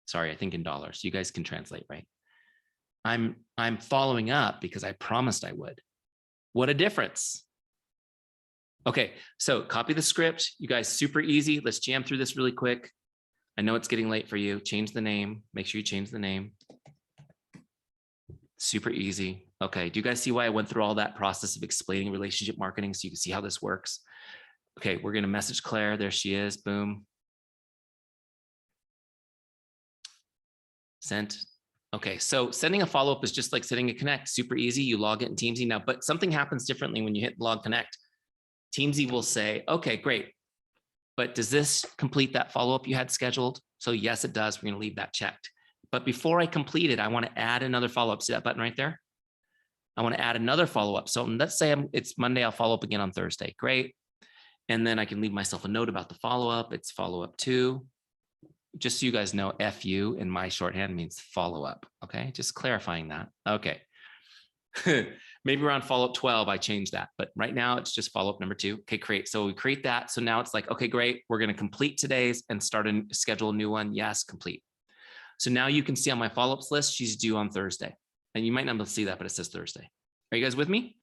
Sorry, I think in dollars. You guys can translate, right? I'm following up because I promised I would. What a difference. Okay, so copy the script. You guys, super easy. Let's jam through this really quick. I know it's getting late for you. Change the name. Make sure you change the name. Super easy. Okay, do you guys see why I went through all that process of explaining relationship marketing so you can see how this works? Okay, we're going to message Claire. There she is. Boom. Sent. Okay, so sending a follow-up is just like sending a connect. Super easy. You log it in Teamzy now, but something happens differently when you hit log connect. Teamzy will say, okay, great. But does this complete that follow-up you had scheduled? So yes, it does. We're going to leave that checked. But before I complete it, I want to add another follow-up. See that button right there? I want to add another follow-up. So let's say it's Monday. I'll follow up again on Thursday. Great. And then I can leave myself a note about the follow-up. It's follow-up 2. Just so you guys know, FU in my shorthand means follow-up. Okay, just clarifying that. Okay. Maybe around follow-up 12, I changed that. But right now it's just follow-up number 2. Okay, great. So we create that. So now it's like, okay, great. We're going to complete today's and schedule a new one. Yes, complete. So now you can see on my follow-ups list, she's due on Thursday. And you might not be able to see that, but it says Thursday. Are you guys with me?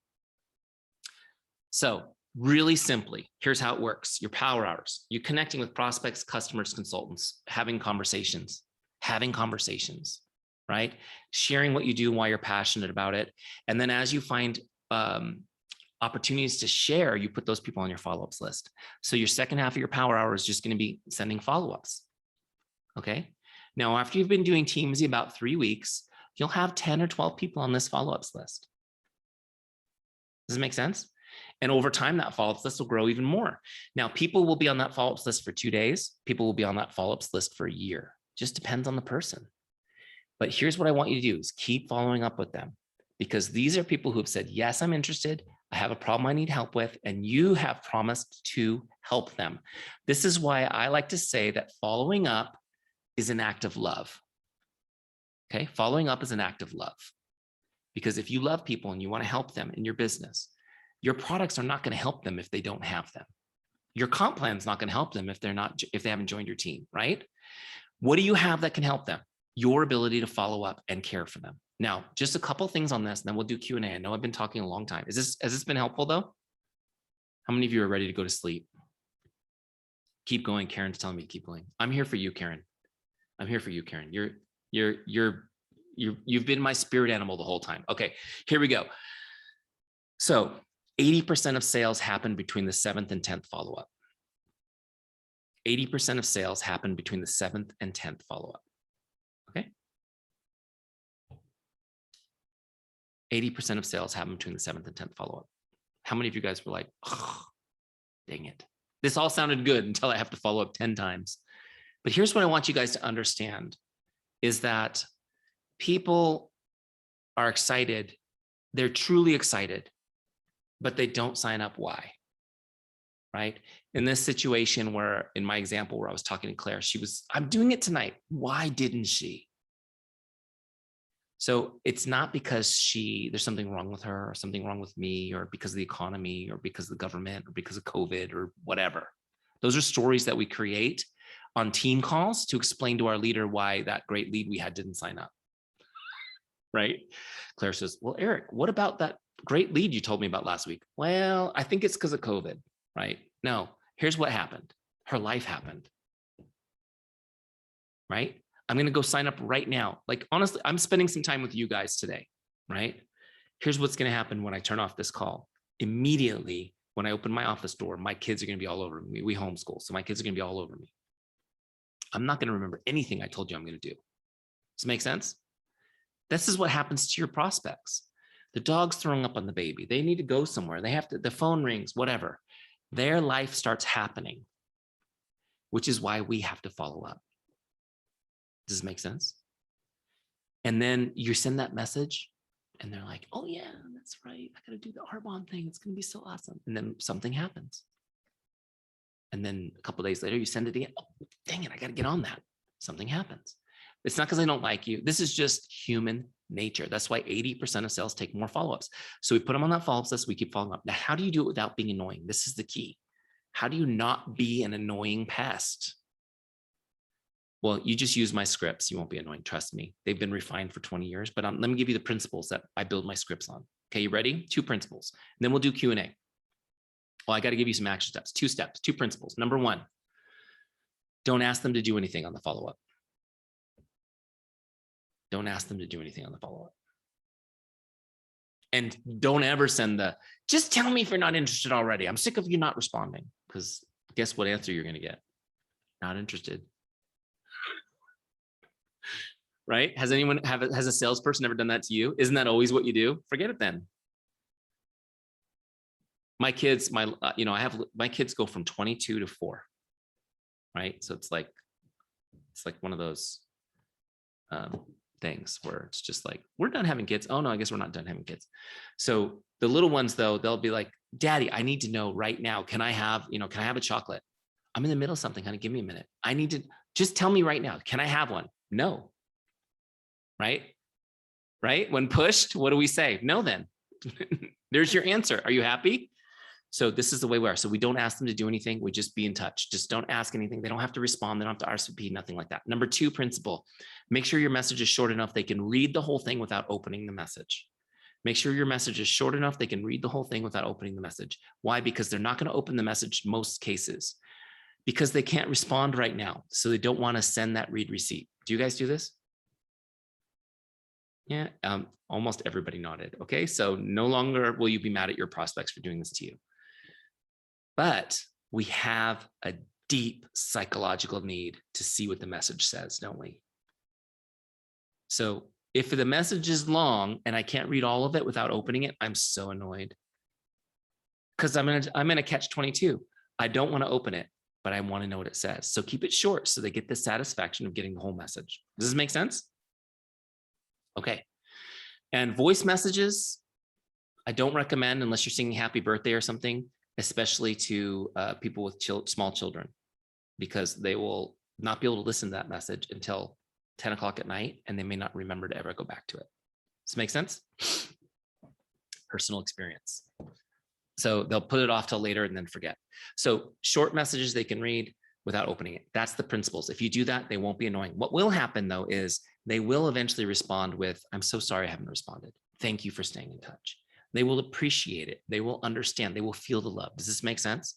So really simply, here's how it works. Your power hours, you're connecting with prospects, customers, consultants, having conversations, right? Sharing what you do and why you're passionate about it. And then as you find opportunities to share, you put those people on your follow-ups list. So your second half of your power hour is just going to be sending follow-ups. Okay. Now, after you've been doing Teamzy about 3 weeks, you'll have 10 or 12 people on this follow-ups list. Does it make sense? And over time, that follow-ups list will grow even more. Now, people will be on that follow-ups list for 2 days. People will be on that follow-ups list for a year. Just depends on the person. But here's what I want you to do is keep following up with them, because these are people who have said, yes, I'm interested. I have a problem I need help with, and you have promised to help them. This is why I like to say that following up is an act of love. Okay, following up is an act of love, because if you love people and you want to help them in your business, your products are not going to help them if they don't have them. Your comp plan is not going to help them if they haven't joined your team, right? What do you have that can help them? Your ability to follow up and care for them. Now, just a couple things on this, and then we'll do Q&A. I know I've been talking a long time. Has this been helpful though? How many of you are ready to go to sleep? Keep going. Karen's telling me to keep going. I'm here for you, Karen. I'm here for you, Karen. You've been my spirit animal the whole time. Okay, here we go. So 80% of sales happen between the 7th and 10th follow-up. 80% of sales happen between the 7th and 10th follow-up. Okay. 80% of sales happen between the 7th and 10th follow-up. How many of you guys were like, oh, dang it. This all sounded good until I have to follow up 10 times. But here's what I want you guys to understand is that people are excited. They're truly excited, but they don't sign up. Why? Right? In this situation where, in my example, where I was talking to Claire, I'm doing it tonight. Why didn't she? So it's not because there's something wrong with her or something wrong with me or because of the economy or because of the government or because of COVID or whatever. Those are stories that we create on team calls to explain to our leader why that great lead we had didn't sign up. Right? Claire says, well, Eric, what about that great lead you told me about last week? Well, I think it's because of COVID, right? No, here's what happened. Her life happened. Right? I'm going to go sign up right now. Like, honestly, I'm spending some time with you guys today, right? Here's what's going to happen when I turn off this call. Immediately, when I open my office door, my kids are going to be all over me. We homeschool, so my kids are going to be all over me. I'm not going to remember anything I told you I'm going to do. Does it make sense? This is what happens to your prospects. The dog's throwing up on the baby. They need to go somewhere. They have to, the phone rings, whatever. Their life starts happening, which is why we have to follow up. Does it make sense? And then you send that message and they're like, oh yeah, that's right. I got to do the Arbonne thing. It's going to be so awesome. And then something happens. And then a couple of days later, you send it again. Oh, dang it. I got to get on that. Something happens. It's not because I don't like you. This is just human nature. That's why 80% of sales take more follow-ups. So we put them on that follow-ups list. We keep following up. Now, how do you do it without being annoying? This is the key. How do you not be an annoying pest? Well, you just use my scripts. You won't be annoying. Trust me. They've been refined for 20 years, but let me give you the principles that I build my scripts on. Okay, you ready? 2 principles. And then we'll do Q&A. Well, I got to give you some action steps. 2 steps, 2 principles. Number 1, don't ask them to do anything on the follow-up. Don't ask them to do anything on the follow-up. And don't ever send just tell me if you're not interested already. I'm sick of you not responding, because guess what answer you're going to get? Not interested. Right? Has a salesperson ever done that to you? Isn't that always what you do? Forget it then. My kids, my kids go from 22 to 4, right? So it's like one of those things where it's just like, we're done having kids. Oh no, I guess we're not done having kids. So the little ones though, they'll be like, Daddy, I need to know right now. Can I have a chocolate? I'm in the middle of something, honey. Give me a minute. I need to just tell me right now. Can I have one? No. Right? Right? When pushed, what do we say? No, then. There's your answer. Are you happy? So this is the way we are. So we don't ask them to do anything. We just be in touch. Just don't ask anything. They don't have to respond. They don't have to RSVP, nothing like that. Number 2 principle, make sure your message is short enough they can read the whole thing without opening the message. Make sure your message is short enough they can read the whole thing without opening the message. Why? Because they're not going to open the message most cases, because they can't respond right now. So they don't want to send that read receipt. Do you guys do this? Yeah, almost everybody nodded. Okay, so no longer will you be mad at your prospects for doing this to you. But we have a deep psychological need to see what the message says, don't we? So if the message is long and I can't read all of it without opening it, I'm so annoyed. Because I'm in a catch-22. I don't want to open it, but I want to know what it says. So keep it short so they get the satisfaction of getting the whole message. Does this make sense? Okay. And voice messages, I don't recommend unless you're singing happy birthday or something, especially to people with small children, because they will not be able to listen to that message until 10 o'clock at night, and they may not remember to ever go back to it. Does this make sense? Personal experience. So they'll put it off till later and then forget. So short messages they can read without opening it. That's the principles. If you do that, they won't be annoying. What will happen though is they will eventually respond with, I'm so sorry I haven't responded. Thank you for staying in touch. They will appreciate it. They will understand. They will feel the love. Does this make sense?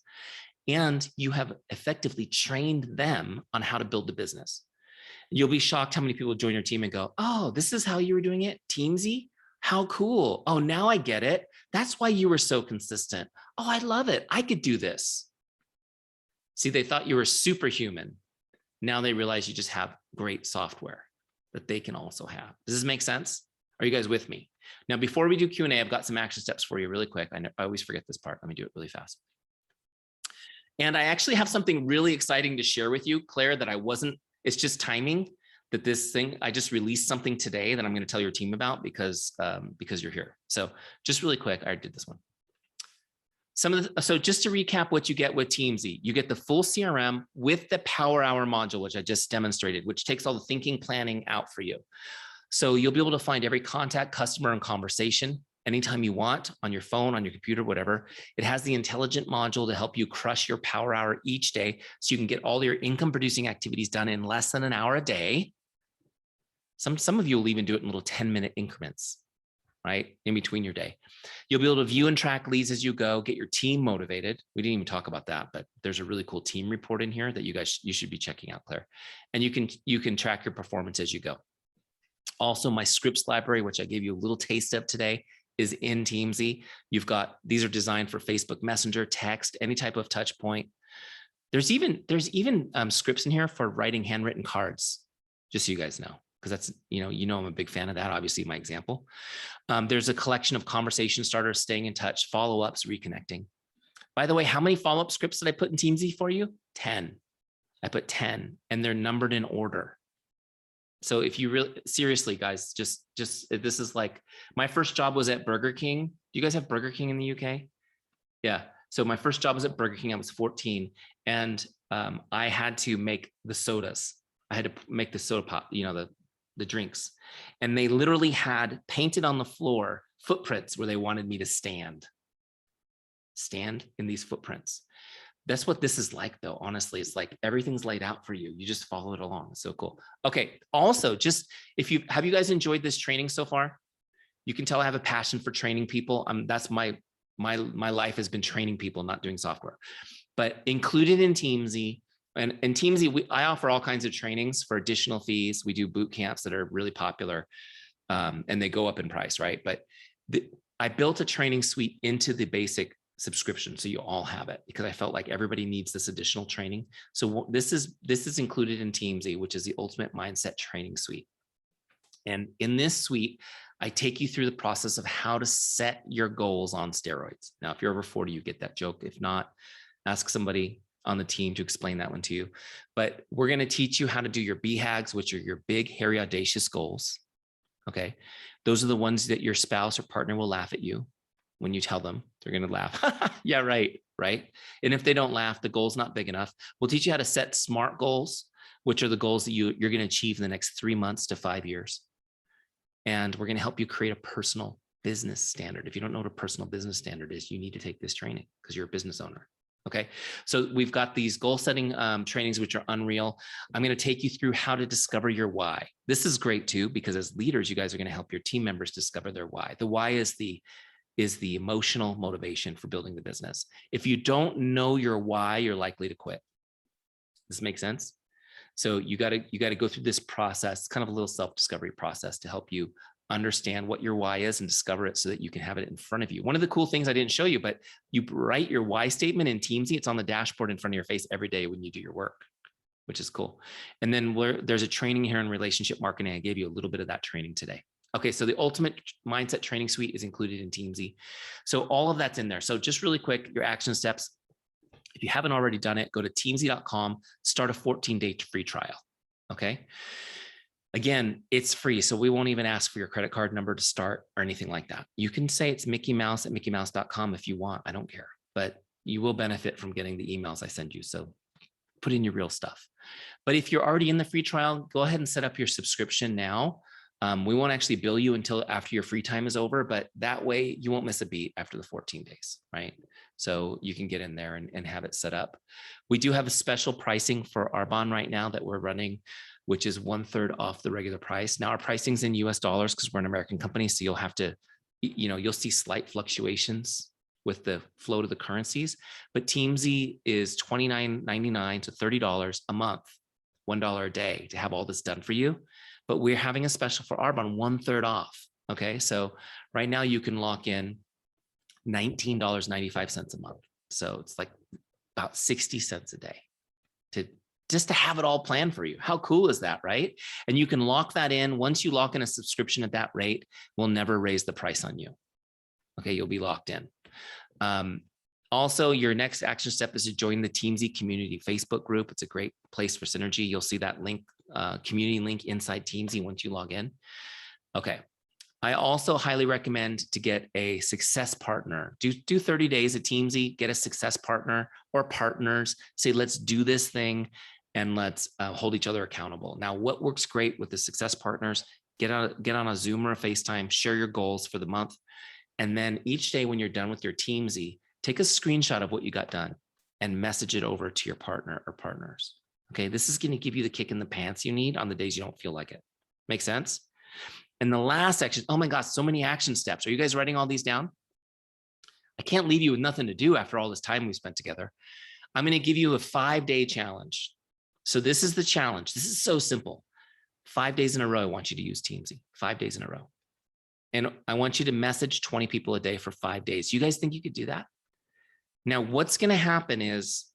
And you have effectively trained them on how to build the business. You'll be shocked how many people join your team and go, oh, this is how you were doing it, Teamzy? How cool. Oh, now I get it. That's why you were so consistent. Oh, I love it. I could do this. See, they thought you were superhuman. Now they realize you just have great software that they can also have. Does this make sense? Are you guys with me? Now, before we do Q&A, I've got some action steps for you really quick. I always forget this part. Let me do it really fast. And I actually have something really exciting to share with you, Claire, that it's just timing that this thing, I just released something today that I'm going to tell your team about because you're here. So just really quick, I did this one. So just to recap what you get with Teamzy, you get the full CRM with the Power Hour module, which I just demonstrated, which takes all the thinking, planning out for you. So you'll be able to find every contact, customer, and conversation anytime you want on your phone, on your computer, whatever. It has the intelligent module to help you crush your Power Hour each day so you can get all your income producing activities done in less than an hour a day. Some of you will even do it in little 10-minute increments, right? In between your day. You'll be able to view and track leads as you go, get your team motivated. We didn't even talk about that, but there's a really cool team report in here that you should be checking out, Claire. And you can track your performance as you go. Also, my scripts library, which I gave you a little taste of today, is in Teamzy. These are designed for Facebook Messenger, text, any type of touch point. There's even scripts in here for writing handwritten cards, just so you guys know, because that's, I'm a big fan of that, obviously my example. There's a collection of conversation starters, staying in touch, follow-ups, reconnecting. By the way, how many follow-up scripts did I put in Teamzy for you? 10. I put 10, and they're numbered in order. So if you really, seriously, guys, just this is like, my first job was at Burger King. Do you guys have Burger King in the UK? Yeah. So my first job was at Burger King. I was 14, and I had to make the sodas. I had to make the soda pop, the drinks, and they literally had painted on the floor footprints where they wanted me to stand in these footprints. That's what this is like, though. Honestly, it's like everything's laid out for you. You just follow it along. It's so cool. Okay. Also, just have you guys enjoyed this training so far? You can tell I have a passion for training people. That's my life has been training people, not doing software. But included in Teamzy, and in Teamzy, I offer all kinds of trainings for additional fees. We do boot camps that are really popular, and they go up in price, right? But I built a training suite into the basic subscription, so you all have it, because I felt like everybody needs this additional training. So this is included in Teamzy, which is the Ultimate Mindset Training Suite. And in this suite, I take you through the process of how to set your goals on steroids. Now, if you're over 40, you get that joke. If not, ask somebody on the team to explain that one to you. But we're going to teach you how to do your BHAGs, which are your big, hairy, audacious goals. Okay. Those are the ones that your spouse or partner will laugh at you when you tell them. They're going to laugh. Yeah, right. And if they don't laugh, the goal's not big enough. We'll teach you how to set SMART goals, which are the goals that you're going to achieve in the next 3 months to 5 years. And we're going to help you create a personal business standard. If you don't know what a personal business standard is, you need to take this training because you're a business owner. Okay. So we've got these goal setting trainings, which are unreal. I'm going to take you through how to discover your why. This is great too, because as leaders, you guys are going to help your team members discover their why. The why is the emotional motivation for building the business. If you don't know your why, you're likely to quit. Does this make sense? So you got to go through this process, kind of a little self-discovery process, to help you understand what your why is and discover it so that you can have it in front of you. One of the cool things I didn't show you, but you write your why statement in Teamzy. It's on the dashboard in front of your face every day when you do your work, which is cool. And then there's a training here in relationship marketing. I gave you a little bit of that training today. Okay, so the Ultimate Mindset Training Suite is included in Teamzy. So all of that's in there. So just really quick, your action steps. If you haven't already done it, go to teamzy.com, start a 14-day free trial. Okay. Again, it's free, so we won't even ask for your credit card number to start or anything like that. You can say it's Mickey Mouse at mickeymouse.com if you want. I don't care, but you will benefit from getting the emails I send you. So put in your real stuff. But if you're already in the free trial, go ahead and set up your subscription now. We won't actually bill you until after your free time is over, but that way you won't miss a beat after the 14 days, right? So you can get in there and have it set up. We do have a special pricing for Arbonne right now that we're running, which is 1/3 off the regular price. Now our pricing's in US dollars because we're an American company. So you'll have to, you'll see slight fluctuations with the flow to the currencies, but Teamzy is $29.99 to $30 a month, $1 a day to have all this done for you. But we're having a special for Arbonne, 1/3 off. Okay. So right now you can lock in $19.95 a month. So it's like about 60 cents a day. to just to have it all planned for you. How cool is that, right? And you can lock that in. Once you lock in a subscription at that rate, we'll never raise the price on you. Okay, you'll be locked in. Also, your next action step is to join the Teamzy community Facebook group. It's a great place for synergy. You'll see that link, community link inside Teamzy once you log in. Okay. I also highly recommend to get a success partner. Do 30 days at Teamzy, get a success partner or partners. Say, let's do this thing and let's hold each other accountable. Now, what works great with the success partners, get on a Zoom or a FaceTime, share your goals for the month. And then each day when you're done with your Teamzy, take a screenshot of what you got done and message it over to your partner or partners. Okay, this is going to give you the kick in the pants you need on the days you don't feel like it. Make sense? And the last section, oh my gosh, so many action steps. Are you guys writing all these down? I can't leave you with nothing to do after all this time we spent together. I'm going to give you a 5-day challenge. So this is the challenge. This is so simple. 5 days in a row, I want you to use Teamzy. 5 days in a row. And I want you to message 20 people a day for 5 days. You guys think you could do that? Now, what's going to happen is,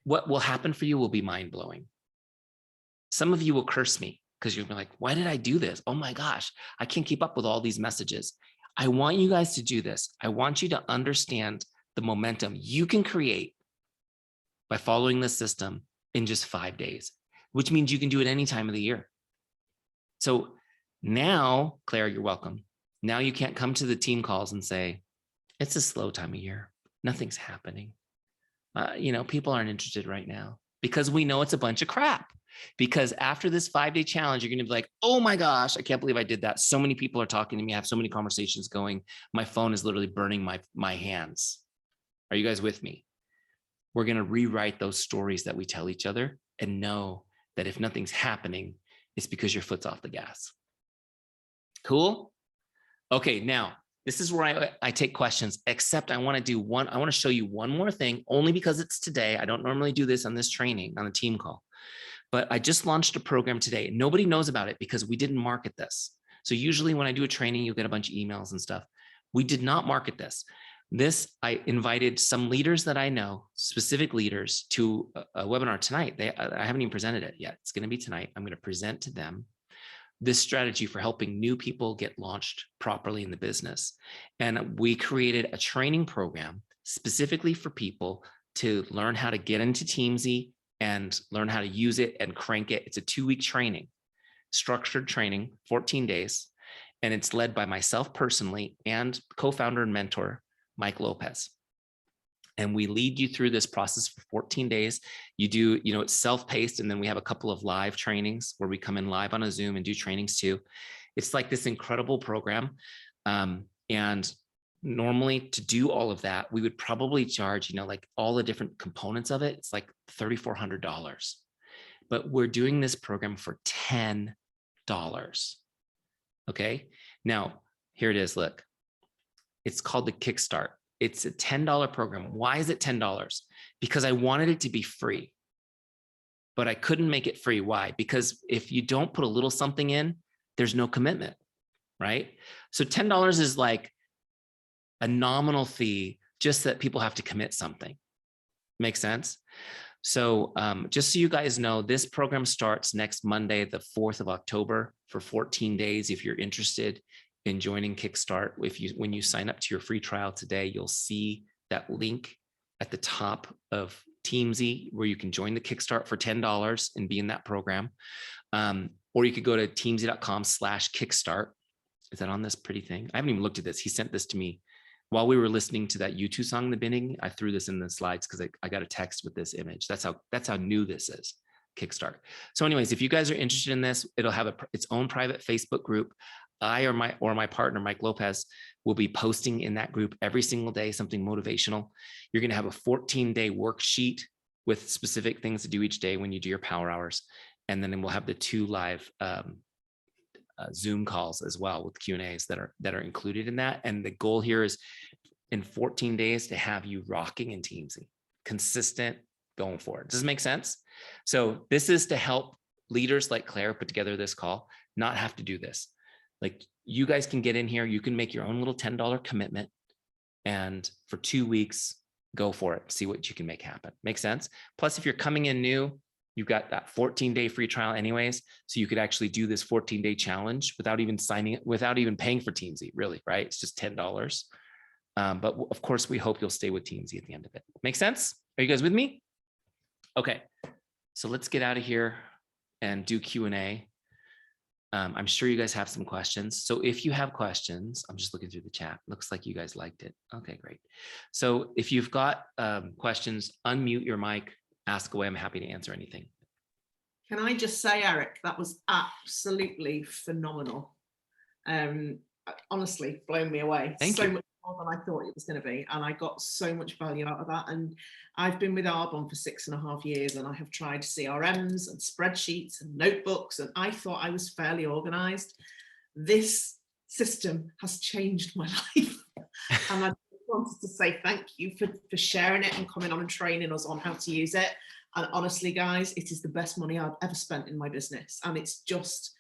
what will happen for you will be mind-blowing. Some of you will curse me because you'll be like, why did I do this? Oh my gosh, I can't keep up with all these messages. I want you guys to do this. I want you to understand the momentum you can create by following this system in just 5 days, which means you can do it any time of the year. So now, Claire, you're welcome. Now you can't come to the team calls and say, it's a slow time of year. Nothing's happening. People aren't interested right now, because we know it's a bunch of crap. Because after this 5-day challenge, you're going to be like, oh my gosh, I can't believe I did that. So many people are talking to me. I have so many conversations going. My phone is literally burning my hands. Are you guys with me? We're going to rewrite those stories that we tell each other and know that if nothing's happening, it's because your foot's off the gas. Cool? Okay, now this is where I take questions, except I want to show you one more thing, only because it's today. I don't normally do this on this training, on a team call, but I just launched a program today. Nobody knows about it because we didn't market this. So usually when I do a training, you'll get a bunch of emails and stuff. We did not market this. I invited some leaders that I know, specific leaders, to a webinar tonight. I haven't even presented it yet. It's going to be tonight. I'm going to present to them this strategy for helping new people get launched properly in the business. And we created a training program specifically for people to learn how to get into Teamzy and learn how to use it and crank it. It's a 2-week training, structured training, 14 days. And it's led by myself personally and co-founder and mentor, Mike Lopez. And we lead you through this process for 14 days. You do, it's self-paced. And then we have a couple of live trainings where we come in live on a Zoom and do trainings too. It's like this incredible program. And normally to do all of that, we would probably charge, like all the different components of it. It's like $3,400. But we're doing this program for $10. Okay. Now, here it is. Look, it's called the Kickstart. It's a $10 program. Why is it $10? Because I wanted it to be free, but I couldn't make it free. Why? Because if you don't put a little something in, there's no commitment, right? So $10 is like a nominal fee, just that people have to commit something. Make sense? So just so you guys know, this program starts next Monday, the 4th of October for 14 days. If you're interested in joining Kickstart, when you sign up to your free trial today, you'll see that link at the top of Teamzy where you can join the Kickstart for $10 and be in that program. Or you could go to teamzy.com/kickstart. Is that on this pretty thing? I haven't even looked at this. He sent this to me while we were listening to that U2 song in the beginning. I threw this in the slides because I got a text with this image. That's how new this is, Kickstart. So anyways, if you guys are interested in this, it'll have its own private Facebook group. I or my partner, Mike Lopez, will be posting in that group every single day, something motivational. You're going to have a 14-day worksheet with specific things to do each day when you do your power hours. And then we'll have the 2 live Zoom calls as well with Q&As that are included in that. And the goal here is in 14 days to have you rocking in Teamzy, consistent, going forward. Does this make sense? So this is to help leaders like Claire put together this call, not have to do this. Like, you guys can get in here, you can make your own little $10 commitment. And for 2 weeks, go for it. See what you can make happen. Make sense? Plus, if you're coming in new, you've got that 14-day free trial anyways. So you could actually do this 14-day challenge without even paying for Teamzy, really, right? It's just $10. But of course, we hope you'll stay with Teamzy at the end of it. Make sense? Are you guys with me? Okay, so let's get out of here and do Q&A. I'm sure you guys have some questions. So if you have questions, I'm just looking through the chat. Looks like you guys liked it. Okay, great. So if you've got questions, unmute your mic, ask away. I'm happy to answer anything. Can I just say, Eric, that was absolutely phenomenal. Honestly, blown me away. Thank so you. much more than I thought it was going to be. And I got so much value out of that. And I've been with Arbonne for 6.5 years, and I have tried CRMs and spreadsheets and notebooks, and I thought I was fairly organized. This system has changed my life. And I wanted to say thank you for sharing it and coming on and training us on how to use it. And honestly, guys, it is the best money I've ever spent in my business. And it's just,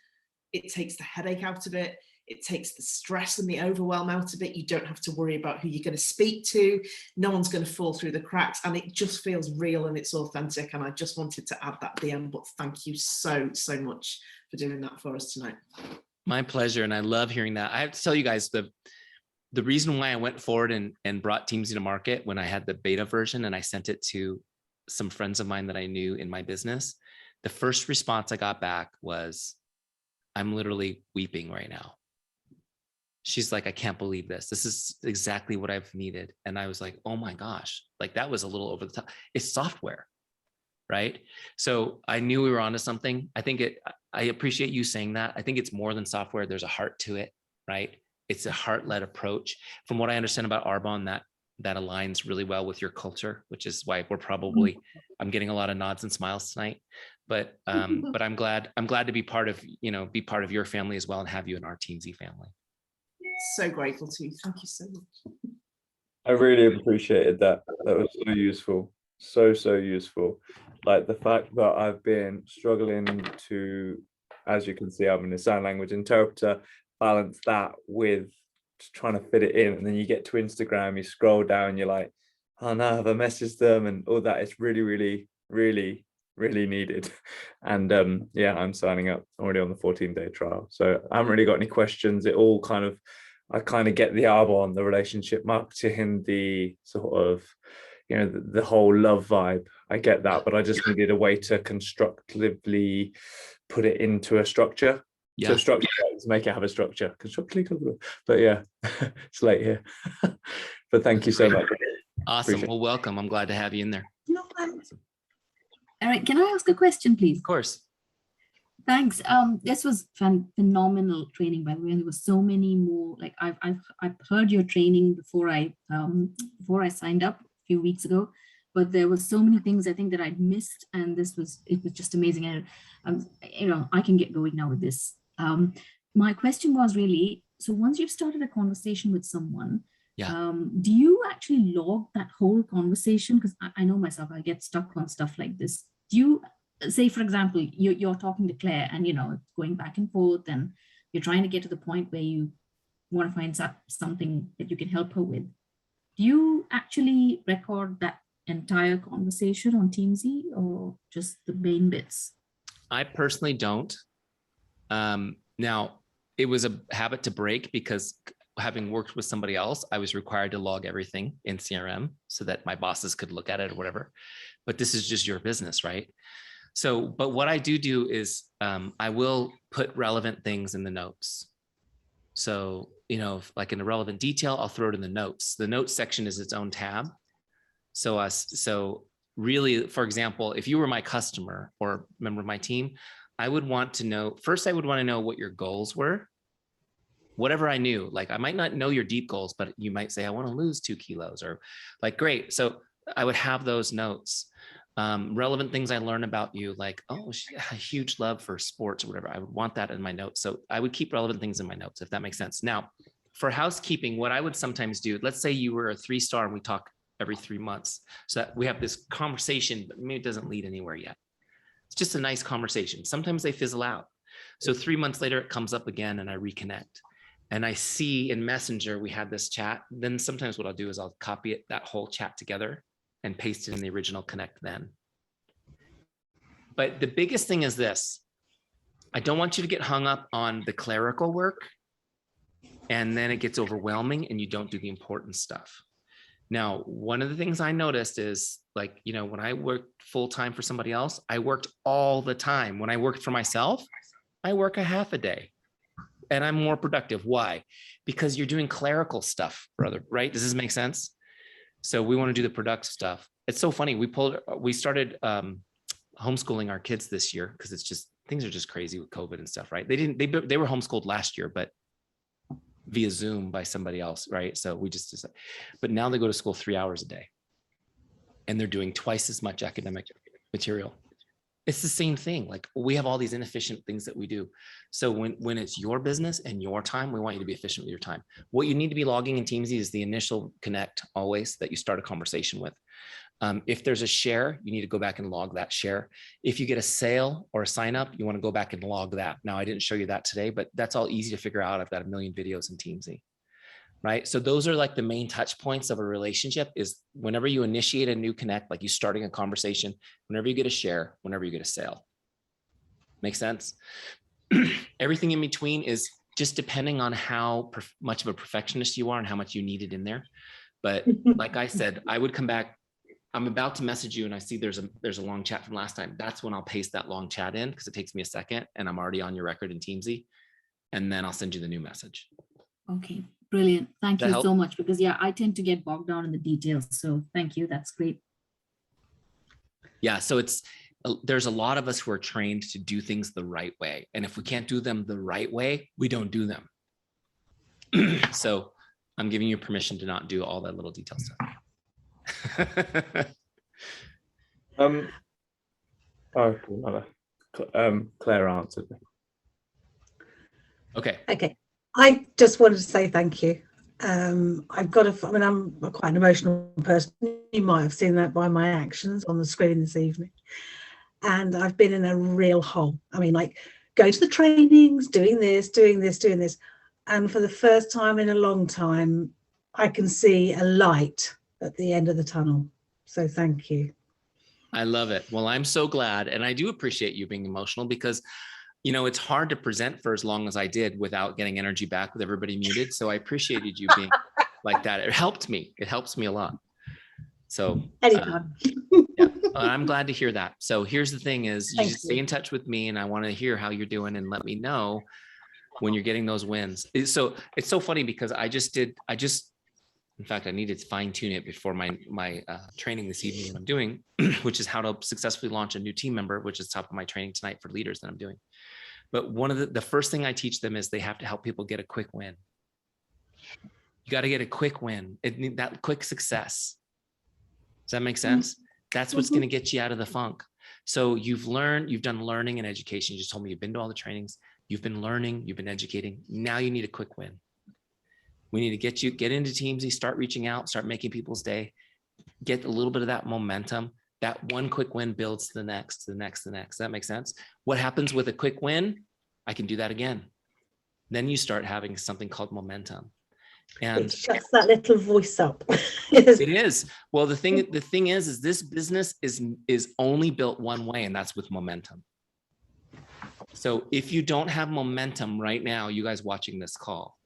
it takes the headache out of it. It takes the stress and the overwhelm out of it. You don't have to worry about who you're going to speak to. No one's going to fall through the cracks. And it just feels real and it's authentic. And I just wanted to add that at the end. But thank you so, so much for doing that for us tonight. My pleasure. And I love hearing that. I have to tell you guys, the reason why I went forward and brought Teamzy to market when I had the beta version and I sent it to some friends of mine that I knew in my business, the first response I got back was, I'm literally weeping right now. She's like, I can't believe this. This is exactly what I've needed. And I was like, oh my gosh, like that was a little over the top. It's software, right? So I knew we were onto something. I appreciate you saying that. I think it's more than software. There's a heart to it, right? It's a heart-led approach. From what I understand about Arbonne, that aligns really well with your culture, which is why I'm getting a lot of nods and smiles tonight. But I'm glad to be part of your family as well and have you in our Teamzy family. So grateful to you. Thank you so much. I really appreciated that. That was so useful. So useful. Like the fact that I've been struggling to, as you can see, I'm in a sign language interpreter, balance that with just trying to fit it in. And then you get to Instagram, you scroll down, you're like, oh no, have I messaged them and all that. It's really needed. And yeah, I'm signing up already on the 14-day trial. So I haven't really got any questions. I kind of get the Arbonne, the relationship marketing, the sort of, the whole love vibe. I get that, but I just needed a way to constructively put it into a structure. Yeah. To structure to make it have a structure. But yeah, it's late here. But thank you so much. Awesome. Well, welcome. I'm glad to have you in there. Eric, can I ask a question, please? Of course. Thanks. This was phenomenal training, by the way. And there were so many more. Like I've heard your training before I signed up a few weeks ago, but there were so many things I think that I'd missed, and it was just amazing. And I can get going now with this. My question was really, so once you've started a conversation with someone, yeah. Do you actually log that whole conversation? Because I know myself, I get stuck on stuff like this. Do you say, for example, you're talking to Claire and, it's going back and forth and you're trying to get to the point where you want to find something that you can help her with. Do you actually record that entire conversation on Teamzy or just the main bits? I personally don't. Now, it was a habit to break because having worked with somebody else, I was required to log everything in CRM so that my bosses could look at it or whatever. But this is just your business, right? So, but what I do is I will put relevant things in the notes. So, like in the relevant detail, I'll throw it in the notes. The notes section is its own tab. So really, for example, if you were my customer or member of my team, I would want to know, first I would want to know what your goals were. Whatever I knew, like I might not know your deep goals, but you might say, I want to lose 2 kilos or like, great. So I would have those notes. Relevant things I learn about you, like, oh, she had a huge love for sports or whatever. I would want that in my notes. So I would keep relevant things in my notes, if that makes sense. Now, for housekeeping, what I would sometimes do, let's say you were a 3-star and we talk every 3 months. So that we have this conversation, but maybe it doesn't lead anywhere yet. It's just a nice conversation. Sometimes they fizzle out. So 3 months later, it comes up again and I reconnect. and I see in Messenger, we had this chat. Then sometimes what I'll do is I'll copy it, that whole chat together and paste it in the original Connect then. But the biggest thing is this. I don't want you to get hung up on the clerical work and then it gets overwhelming and you don't do the important stuff. Now, one of the things I noticed is like, you know, when I worked full-time for somebody else, I worked all the time. When I worked for myself, I work a half a day. And I'm more productive. Why? Because you're doing clerical stuff, brother, right? Does this make sense? So we want to do the productive stuff. It's so funny. We started homeschooling our kids this year because it's just, things are just crazy with COVID and stuff, right? They were homeschooled last year, but via Zoom by somebody else, right? So we just decided, but now they go to school 3 hours a day and they're doing twice as much academic material. It's the same thing. Like we have all these inefficient things that we do. So when it's your business and your time, we want you to be efficient with your time. What you need to be logging in Teamzy is the initial connect always that you start a conversation with. If there's a share, you need to go back and log that share. If you get a sale or a sign up, you want to go back and log that. Now, I didn't show you that today, but that's all easy to figure out. I've got a million videos in Teamzy. Right? So those are like the main touch points of a relationship is whenever you initiate a new connect, like you starting a conversation, whenever you get a share, whenever you get a sale. Make sense? Everything in between is just depending on how much of a perfectionist you are and how much you need it in there. But like I said, I would come back. I'm about to message you and I see there's a long chat from last time. That's when I'll paste that long chat in because it takes me a second and I'm already on your record in Teamzy. And then I'll send you the new message. Okay. Brilliant. Thank you help? so much because yeah, I tend to get bogged down in the details. So thank you. That's great. Yeah. So there's a lot of us who are trained to do things the right way. And if we can't do them the right way, we don't do them. So I'm giving you permission to not do all that little detail stuff. Claire answered me. Okay. Okay. I just wanted to say thank you. I've got I mean, I'm quite an emotional person. You might have seen that by my actions on the screen this evening. And I've been in a real hole. I mean, like going to the trainings, doing this. And for the first time in a long time, I can see a light at the end of the tunnel. So thank you. I love it. Well, I'm so glad. And I do appreciate you being emotional because you know, it's hard to present for as long as I did without getting energy back with everybody muted. So I appreciated you being like that. It helped me. It helps me a lot. So anytime. Yeah, I'm glad to hear that. So here's the thing is you just stay in touch with me and I want to hear how you're doing and let me know when you're getting those wins. So it's so funny because in fact, I need to fine tune it before my training this evening that I'm doing, which is how to successfully launch a new team member, which is top of my training tonight for leaders that I'm doing. But one of the first thing I teach them is they have to help people get a quick win. You got to get a quick win. That quick success. Does that make sense? That's what's going to get you out of the funk. So you've done learning and education. You just told me you've been to all the trainings. You've been learning, you've been educating. Now you need a quick win. We need to get into Teamzy, start reaching out, start making people's day, get a little bit of that momentum. That one quick win builds to the next, to the next, to the next. Does that make sense? What happens with a quick win? I can do that again. Then you start having something called momentum. And it shuts that little voice up. It is. Well, the thing is this business is only built one way, and that's with momentum. So if you don't have momentum right now, you guys watching this call,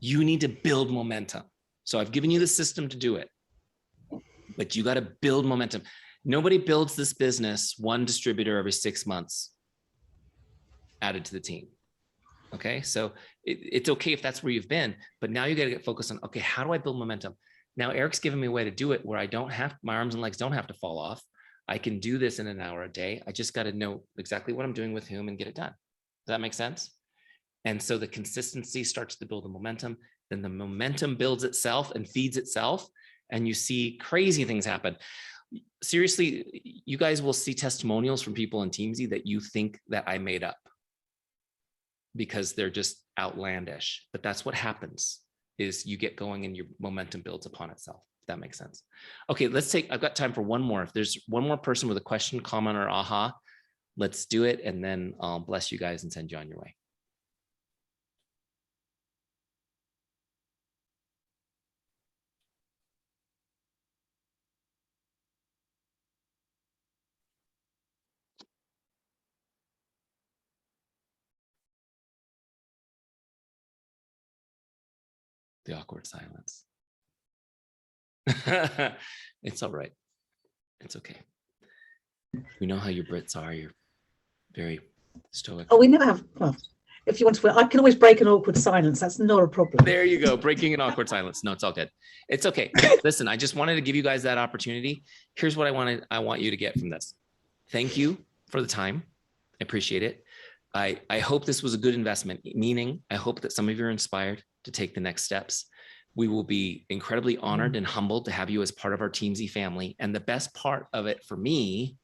you need to build momentum. So I've given you the system to do it, but you got to build momentum. Nobody builds this business one distributor every 6 months added to the team. Okay, so it's okay if that's where you've been, but now you got to get focused on, okay, how do I build momentum? Now Eric's given me a way to do it where I don't have, my arms and legs don't have to fall off. I can do this in an hour a day. I just got to know exactly what I'm doing with whom and get it done. Does that make sense? And so the consistency starts to build the momentum, then the momentum builds itself and feeds itself, and you see crazy things happen. Seriously, you guys will see testimonials from people in Teamzy that you think that I made up because they're just outlandish, but that's what happens is you get going and your momentum builds upon itself. If that makes sense. Okay, I've got time for one more. If there's one more person with a question, comment, or aha, let's do it. And then I'll bless you guys and send you on your way. The awkward silence. It's all right. It's okay. We know how you Brits are. You're very stoic. Oh, we never have. Well, if you want to, I can always break an awkward silence. That's not a problem. There you go. Breaking an awkward silence. No, it's all good. It's okay. Listen, I just wanted to give you guys that opportunity. Here's what I want you to get from this. Thank you for the time. I appreciate it. I hope this was a good investment, meaning I hope that some of you are inspired to take the next steps. We will be incredibly honored and humbled to have you as part of our Teamzy family. And the best part of it for me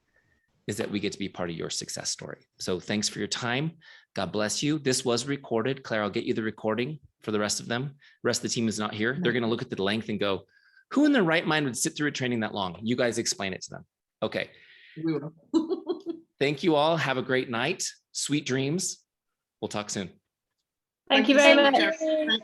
is that we get to be part of your success story. So thanks for your time. God bless you. This was recorded. Claire, I'll get you the recording for the rest of them. The rest of the team is not here. They're going to look at the length and go, who in their right mind would sit through a training that long? You guys explain it to them. Okay. We will. Thank you all. Have a great night. Sweet dreams. We'll talk soon. Thank you very so much. Jerry.